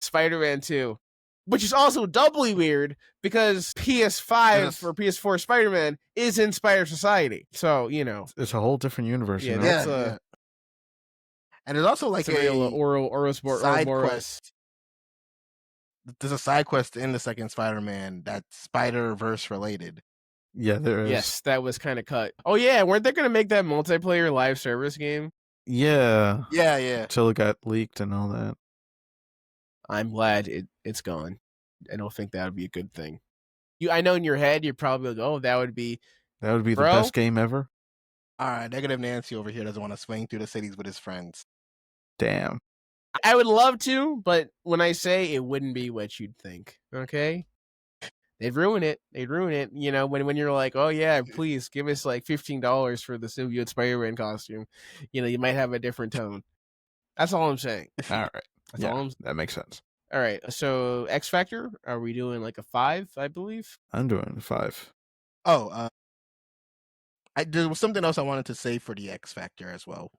Spider-Man 2, which is also doubly weird because PS5 or PS4 Spider-Man is in Spider Society, so it's a whole different universe. Yeah, yeah. And there's also like a side quest. There's a side quest in the second Spider-Man that's Spider-Verse related. Yeah, there is. Yes, that was kind of cut. Oh yeah, weren't they going to make that multiplayer live service game? Yeah. Yeah. Until it got leaked and all that. I'm glad it's gone. I don't think that would be a good thing. I know in your head you're probably like, oh, that would be the best game ever. All right, Negative Nancy over here doesn't want to swing through the cities with his friends. Damn. I would love to, but when I say it wouldn't be what you'd think, okay? They'd ruin it. When you're like, oh yeah, please give us like $15 for the symbiote Spider-Man costume. You might have a different tone. That's all I'm saying. All right. That's all that makes sense. All right. So X Factor, are we doing like a 5? I believe I'm doing 5. Oh, there was something else I wanted to say for the X Factor as well.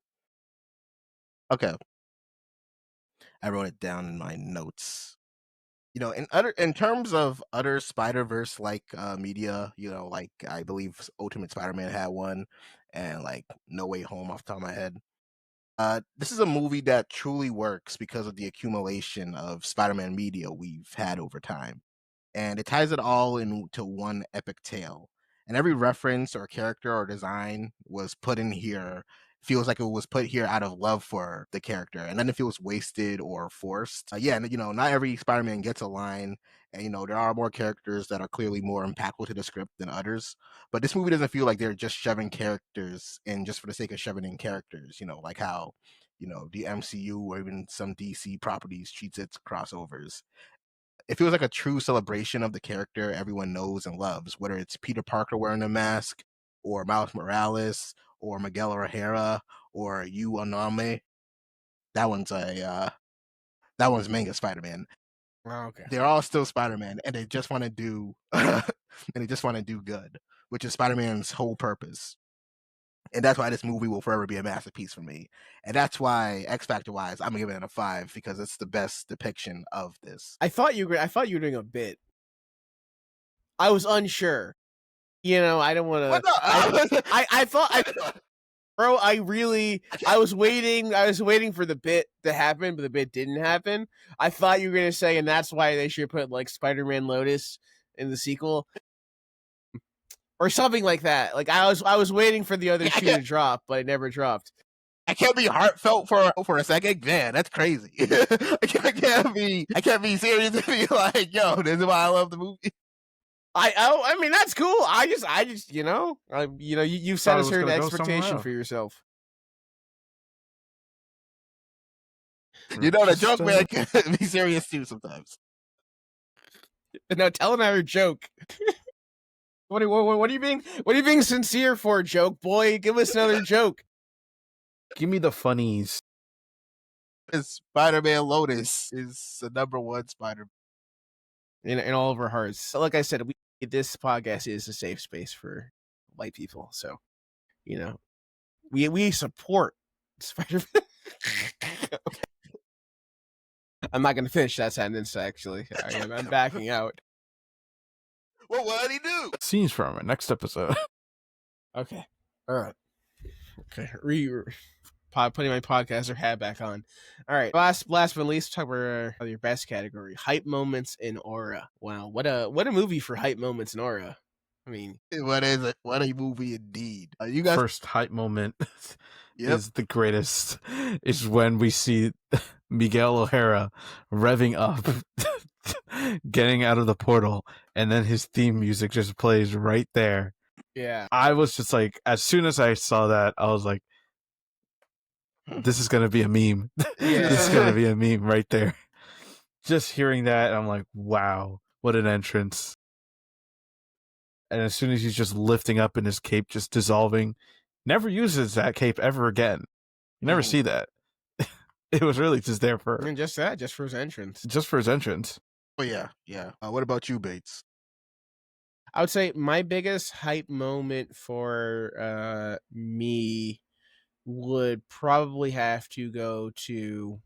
Okay, I wrote it down in my notes. In terms of other Spider-Verse like media, like I believe Ultimate Spider-Man had one, and like No Way Home off the top of my head. This is a movie that truly works because of the accumulation of Spider-Man media we've had over time. And it ties it all into one epic tale. And every reference or character or design was put in here, feels like it was put here out of love for the character. And then it feels wasted or forced. Not every Spider-Man gets a line. And, there are more characters that are clearly more impactful to the script than others. But this movie doesn't feel like they're just shoving characters in just for the sake of shoving in characters, like how, the MCU or even some DC properties treats its crossovers. it feels like a true celebration of the character everyone knows and loves, whether it's Peter Parker wearing a mask, or Miles Morales, or Miguel O'Hara, or Yu Oname. That one's that one's manga Spider-Man. Oh, okay. They're all still Spider-Man, and they just want to do and they just want to do good, which is Spider-Man's whole purpose. And that's why this movie will forever be a masterpiece for me. And that's why X Factor wise, I'm giving it a 5 because it's the best depiction of this. I thought you were doing a bit. I was unsure. You know, I don't want What to. the? I thought, bro. I was waiting for the bit to happen, but the bit didn't happen. I thought you were gonna say, and that's why they should put like Spider-Man Lotus in the sequel, or something like that. Like I was waiting for the other two to drop, but it never dropped. I can't be heartfelt for a second. Man, that's crazy. I can't be serious and be like, yo, this is why I love the movie. I mean that's cool. I just you set a certain expectation for yourself. You know the joke man can be serious too sometimes. No, tell another joke. What are you being sincere for, joke boy? Give us another joke. Give me the funnies. Spider-Man Lotus is the #1 Spider. In all of our hearts. So like I said, this podcast is a safe space for white people. So, you know, we support Spider-Man. I'm not going to finish that sentence, actually. I'm backing out. Well, what did he do? Scenes from our next episode. Okay. All right. Okay. Putting my podcaster hat back on. All right. Last but not least, talk about your best category: hype moments in aura. Wow, what a movie for hype moments in aura. I mean, what is it? What a movie indeed. You guys, first hype moment is the greatest. Is when we see Miguel O'Hara revving up, getting out of the portal, and then his theme music just plays right there. Yeah, I was just like, as soon as I saw that, I was like, this is gonna be a meme. Yeah. This is gonna be a meme right there. Just hearing that, I'm like, wow, what an entrance. And as soon as he's just lifting up in his cape, just dissolving, never uses that cape ever again. You never see that. It was really just there for... And just that, just for his entrance. Just for his entrance. Oh, yeah. What about you, Bates? I would say my biggest hype moment for me would probably have to go to...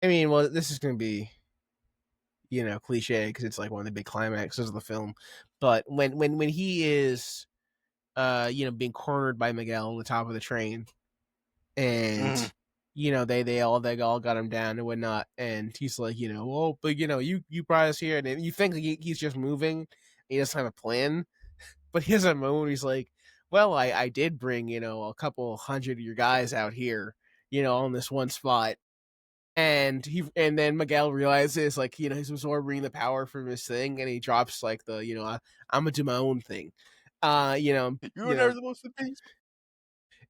I mean, well, this is going to be, cliche because it's like one of the big climaxes of the film. But when he is, being cornered by Miguel on the top of the train, and they all got him down and whatnot, and he's like, oh, but you brought us here, and then you think he's just moving, and he doesn't have a plan, but he has a moment where he's like, well, I did bring a couple hundred of your guys out here, on this one spot. And then Miguel realizes, like, he's absorbing the power from his thing, and he drops like the, I'm gonna do my own thing. You were never supposed to be.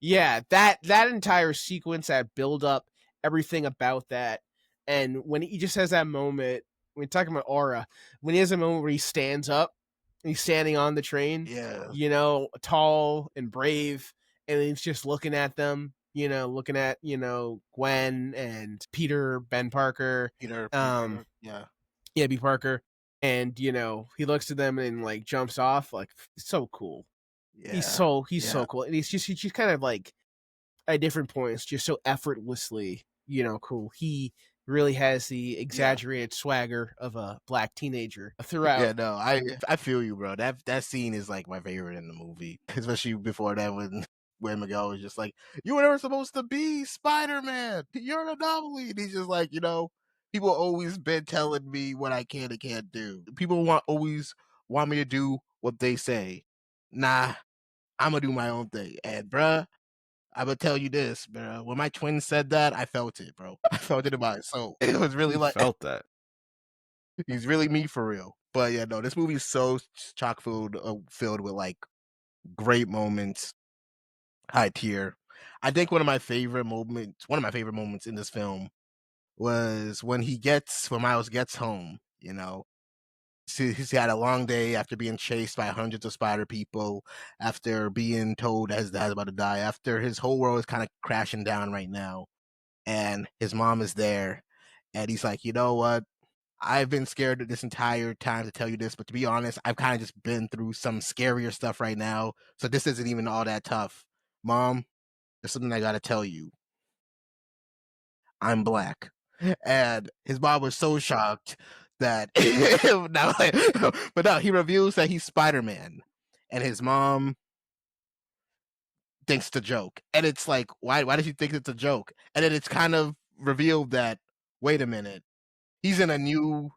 Yeah, that entire sequence, that build up, everything about that, and when he just has that moment, when we're talking about aura, when he has a moment where he stands up, and he's standing on the train, tall and brave, and he's just looking at them. Looking at, Gwen and Peter, Ben Parker. Peter, B. Parker. And, he looks at them and like jumps off. Like, so cool. Yeah. He's so cool. And he's kind of like at different points, just so effortlessly, cool. He really has the exaggerated swagger of a black teenager throughout. Yeah, no, I feel you, bro. That scene is like my favorite in the movie, especially before that when Miguel was just like, you were never supposed to be Spider-Man. You're an anomaly. And he's just like, people always been telling me what I can and can't do. People always want me to do what they say. Nah, I'm gonna do my own thing. And bruh, I'm gonna tell you this, bruh. When my twin said that, I felt it, bro. I felt it in my soul. It was really like felt that. He's really me for real. But yeah, no, this movie is so chock filled with like great moments. High tier. I think one of my favorite moments in this film was when Miles gets home, you know. He's had a long day after being chased by hundreds of spider people, after being told that his dad's about to die, after his whole world is kind of crashing down right now. And his mom is there. And he's like, you know what? I've been scared this entire time to tell you this, but to be honest, I've kind of just been through some scarier stuff right now. So this isn't even all that tough. Mom, there's something I got to tell you. I'm black. And his mom was so shocked that now, but no, he reveals that he's Spider-Man, and his mom thinks it's a joke, and it's like, why does she think it's a joke? And then it's kind of revealed that, wait a minute, he's in a new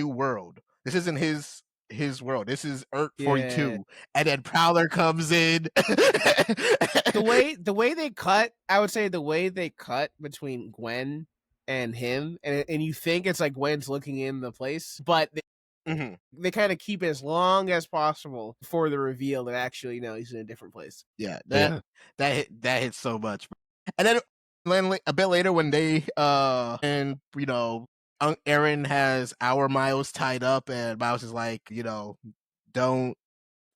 world. This isn't his world. This is Earth 42, and then Prowler comes in. The way they cut, I would say the way they cut between Gwen and him, and you think it's like Gwen's looking in the place, but they kind of keep it as long as possible before the reveal that actually, no, he's in a different place. Yeah, that hits so much. And then a bit later, when they and Aaron has our Miles tied up, and Miles is like, don't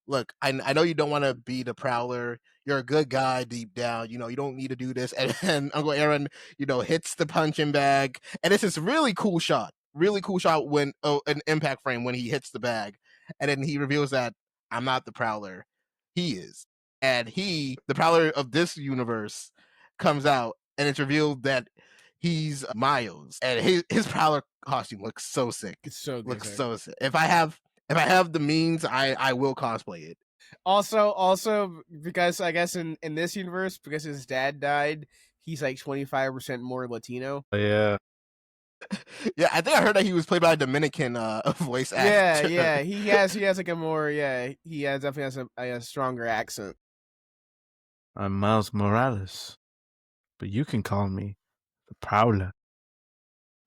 look. I know you don't want to be the Prowler. You're a good guy deep down. You don't need to do this. And then Uncle Aaron, hits the punching bag, and it's this really cool shot. Really cool shot when an impact frame when he hits the bag, and then he reveals that I'm not the Prowler. He is, and the Prowler of this universe, comes out, and it's revealed that he's Miles, and his Prowler costume looks so sick. It's so good. Looks so sick. If I have the means, I will cosplay it. Also, because I guess in this universe, because his dad died, he's like 25% more Latino. Yeah. Yeah, I think I heard that he was played by a Dominican voice actor. Yeah, he has like a more he definitely has a stronger accent. I'm Miles Morales, but you can call me the Prowler.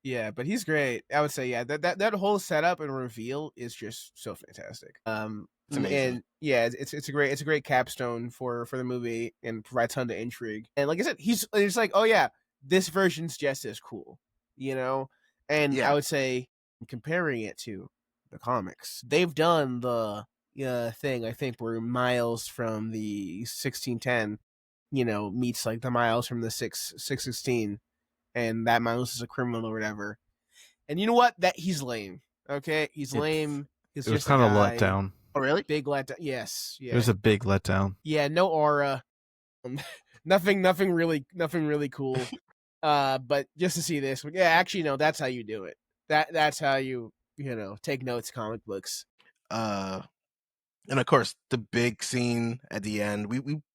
Yeah, but he's great. I would say, yeah, that whole setup and reveal is just so fantastic. It's amazing. And yeah, it's a great capstone for the movie and provides a ton of intrigue. And like I said, he's like, oh yeah, this version's just as cool, And Yeah. I would say, comparing it to the comics, they've done the thing, I think, where Miles from the 1610, meets like the Miles from the 616. And that Miles is a criminal or whatever. And you know what? That he's lame. Okay, he's lame. He's It was just kind of a guy. letdown. Oh, really? Big letdown. Yes. Yeah. It was a big letdown. Yeah. No aura. Nothing really cool. But just to see this, yeah. Actually, no. That's how you do it. That's how you take notes. Comic books. And of course, the big scene at the end.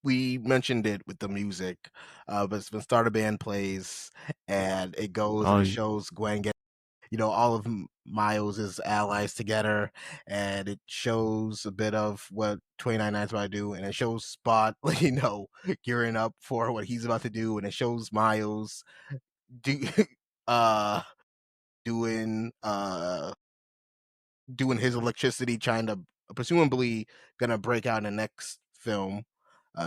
We mentioned it with the music, but it's when Starter Band plays, and it goes and it shows Gwen get, all of Miles' allies together, and it shows a bit of what 29's about to do, and it shows Spot, gearing up for what he's about to do, and it shows Miles doing his electricity, trying to presumably gonna break out in the next film,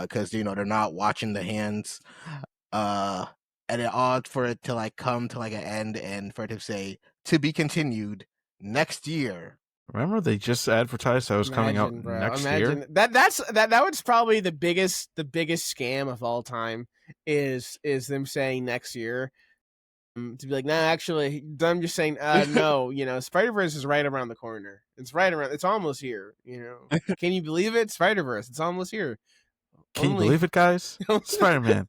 because they're not watching the hands, and it ought for it to come to an end, and for it to say to be continued next year. Remember, they just advertised that was coming out next year. That was probably the biggest scam of all time. Is them saying next year. To be like, nah, actually, I'm just saying, no, Spider-Verse is right around the corner. It's almost here, Can you believe it? Spider-Verse, it's almost here. Can you believe it, guys? Spider-Man,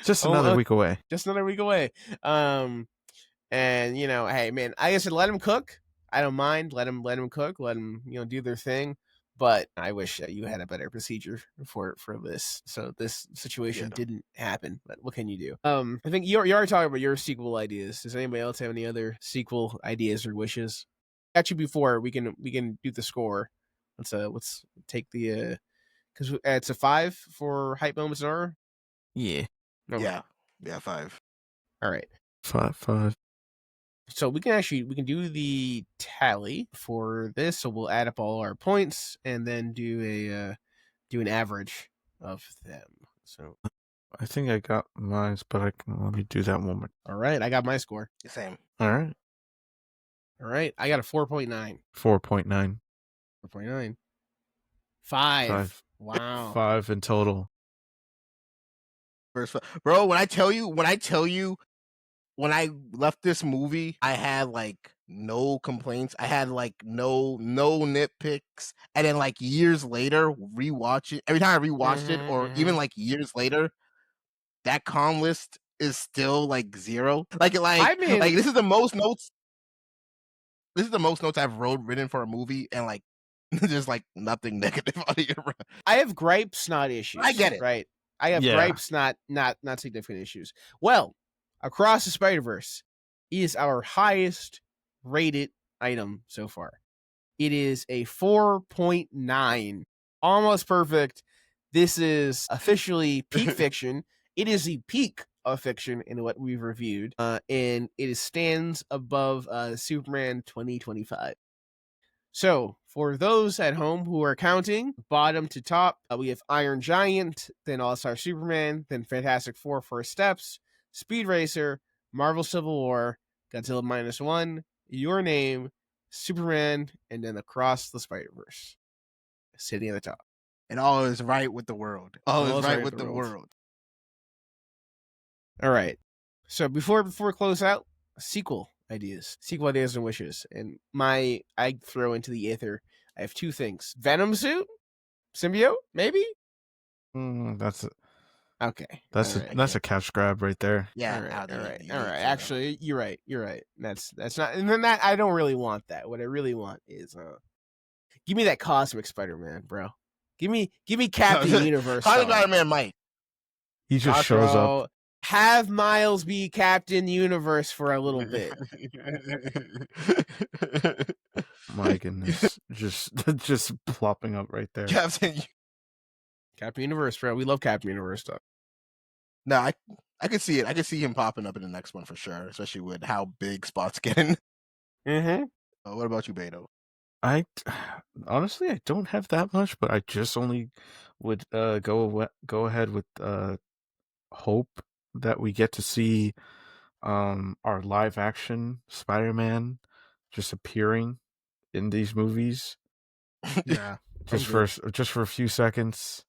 just another week away. Just another week away. And, hey, man, I guess let him cook. I don't mind. Let him cook. Let him, do their thing. But I wish you had a better procedure for this, so this situation didn't happen. But what can you do? I think you already talking about your sequel ideas. Does anybody else have any other sequel ideas or wishes? Actually, before we can do the score. Let's take the because it's a 5 for hype moments in horror. Yeah. Okay. Yeah, 5. All right, 5. So we can do the tally for this. So we'll add up all our points and then do an average of them. So I think I got mine, but let me do that moment. All right, I got my score. Same. All right, All right, I got a 4.9. 4.9. 4.9. 5. 5. Wow. 5 in total. Bro, when I tell you, when I left this movie, I had like no complaints. I had like no nitpicks. And then like years later, rewatch it. Every time I rewatched it, or even like years later, that con list is still like 0. I mean, like this is the most notes. This is the most notes I've written for a movie, and like there's like nothing negative on here. I have gripes, not issues. I get it. Right? I have Yeah. gripes, not significant issues. Well, Across the Spider-Verse is our highest rated item so far. It is a 4.9. Almost perfect. This is officially peak fiction. It is the peak of fiction in what we've reviewed. And it stands above Superman 2025. So, for those at home who are counting, bottom to top, we have Iron Giant, then All-Star Superman, then Fantastic Four First Steps, Speed Racer, Marvel Civil War, Godzilla -1, Your Name, Superman, and then Across the Spider-Verse. Sitting at the top. And all is right with the world. All is right with the world. All right. So before we close out, sequel ideas and wishes. And I throw into the ether. I have 2 things: Venom suit, symbiote, maybe. That's Okay. that's a catch grab right there. Yeah. All right. Actually, you're right. That's not. And then that I don't really want that. What I really want is give me that cosmic Spider-Man, bro. Give me Captain Universe. Cosmic Spider-Man might. He just shows up. Have Miles be Captain Universe for a little bit. My goodness, just plopping up right there. Captain Universe, bro. We love Captain Universe stuff. No, I could see it. I could see him popping up in the next one for sure, especially with how big Spot's getting. Mm-hmm. What about you, Beto? I honestly I don't have that much, but I just only would go ahead with hope that we get to see our live action Spider-Man just appearing in these movies. Yeah. just for a few seconds.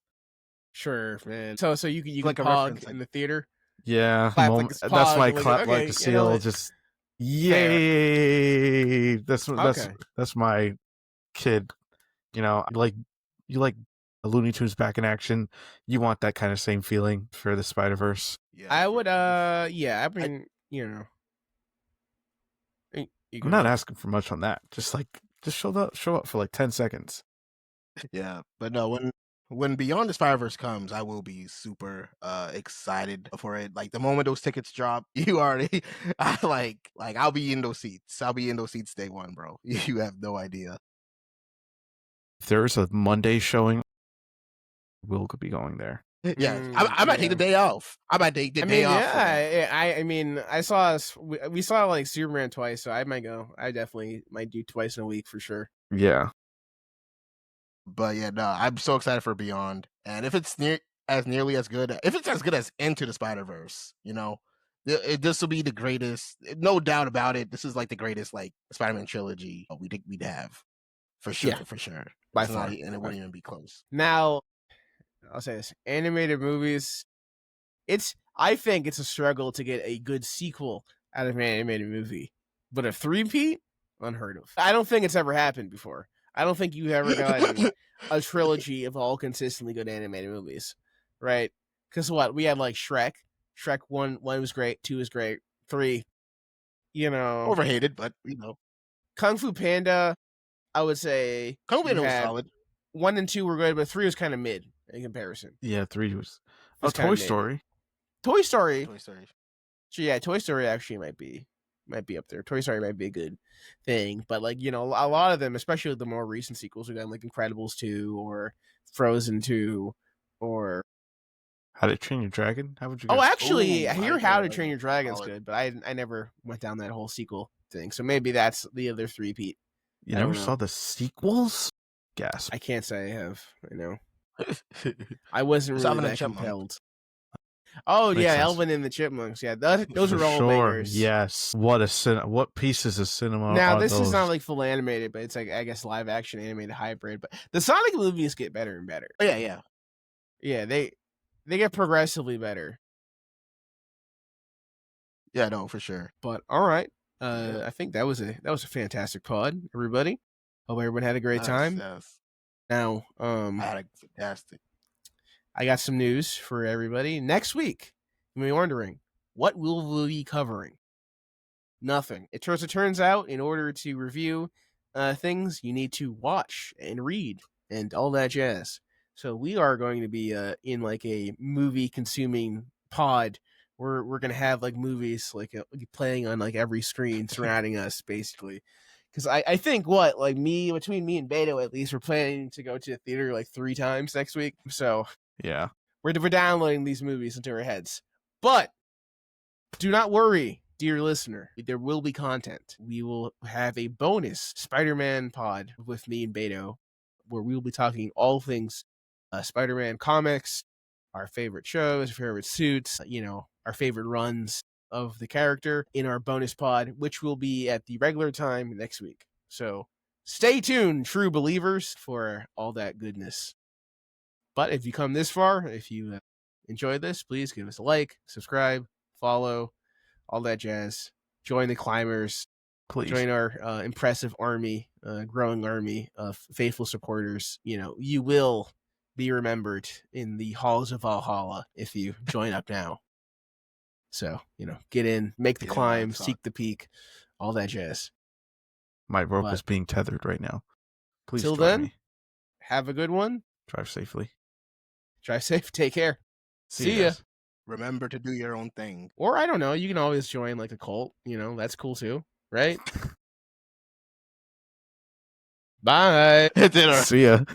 Sure, man. So you can like pog a reference, in the theater. Yeah, Clap like that's my pog, clap okay, like a seal. Just yay! That's my kid. You know, you like Looney Tunes back in action. You want that kind of same feeling for the Spider-Verse. Yeah, I would yeah, I mean, you know. I'm not asking for much on that. Just show up for like 10 seconds. Yeah, but no, when Beyond the Spider-Verse comes, I will be super excited for it. Like the moment those tickets drop, you already I'll be in those seats. I'll be in those seats day one, bro. You have no idea. If there's a Monday showing, we'll be going there. Yeah, I might take the day off. I might take the day off. Yeah, I mean, we saw like Superman twice, so I might go. I definitely might do twice in a week for sure. Yeah. But yeah, no, I'm so excited for Beyond, and if it's nearly as good, if it's as good as Into the Spider-Verse, you know, this will be the greatest, no doubt about it. This is like the greatest like Spider-Man trilogy we'd have, for sure, for sure, by far, and it wouldn't even be close. Now, I'll say this: animated movies. I think it's a struggle to get a good sequel out of an animated movie, but a 3-peat, unheard of. I don't think it's ever happened before. I don't think you've ever gotten a trilogy of all consistently good animated movies, right? Because what we had like Shrek 1 was great, 2 was great, 3, you know, overhated, but you know, Kung Fu Panda. I would say Kung Fu Panda was solid. 1 and 2 were good, but 3 was kind of mid in comparison. Yeah, 3 was. Toy Story. Toy Story. So yeah, Toy Story actually might be up there. Toy Story might be a good thing, but like, you know, a lot of them, especially the more recent sequels, we got like Incredibles 2 or Frozen 2 or How to Train Your Dragon. How would you? Oh, actually, I hear How to Train Your Dragon's good, but I never went down that whole sequel thing. So maybe that's the other 3-peat. You never saw the sequels? Gasp! I can't say I have. I know. I wasn't really that compelled. Oh Makes yeah, sense. Alvin and the Chipmunks. Yeah, those For are all sure. bangers. Yes. What pieces of cinema Now are this those? is not like full animated, but it's like I guess live action animated hybrid. But the Sonic movies get better and better. Oh, yeah. Yeah, they get progressively better. Yeah, no, for sure. But all right, Yeah. I think that was a fantastic pod, everybody. Hope everyone had a great time. Yes. Now, I had a fantastic. I got some news for everybody. Next week, you may be wondering, what will we be covering? Nothing. It turns out, in order to review things, you need to watch and read and all that jazz. So we are going to be in like a movie consuming pod. We're gonna have like movies like playing on like every screen surrounding us, basically. Because I think between me and Beto at least, we're planning to go to the theater like 3 times next week. So Yeah. we're downloading these movies into our heads. But do not worry, dear listener. There will be content. We will have a bonus Spider-Man pod with me and Beto, where we will be talking all things Spider-Man comics, our favorite shows, our favorite suits, our favorite runs of the character in our bonus pod, which will be at the regular time next week. So stay tuned, true believers, for all that goodness. But if you come this far, if you enjoyed this, please give us a like, subscribe, follow, all that jazz. Join the climbers. Please. Join our impressive army, growing army of faithful supporters. You will be remembered in the halls of Valhalla if you join up now. So, get in, make the climb, seek the peak, all that jazz. My rope is being tethered right now. Please till join then, me. have a good one. Drive safely. Drive safe. Take care. See you ya. guys. Remember to do your own thing. Or I don't know. You can always join like a cult. That's cool too, right? Bye. See ya.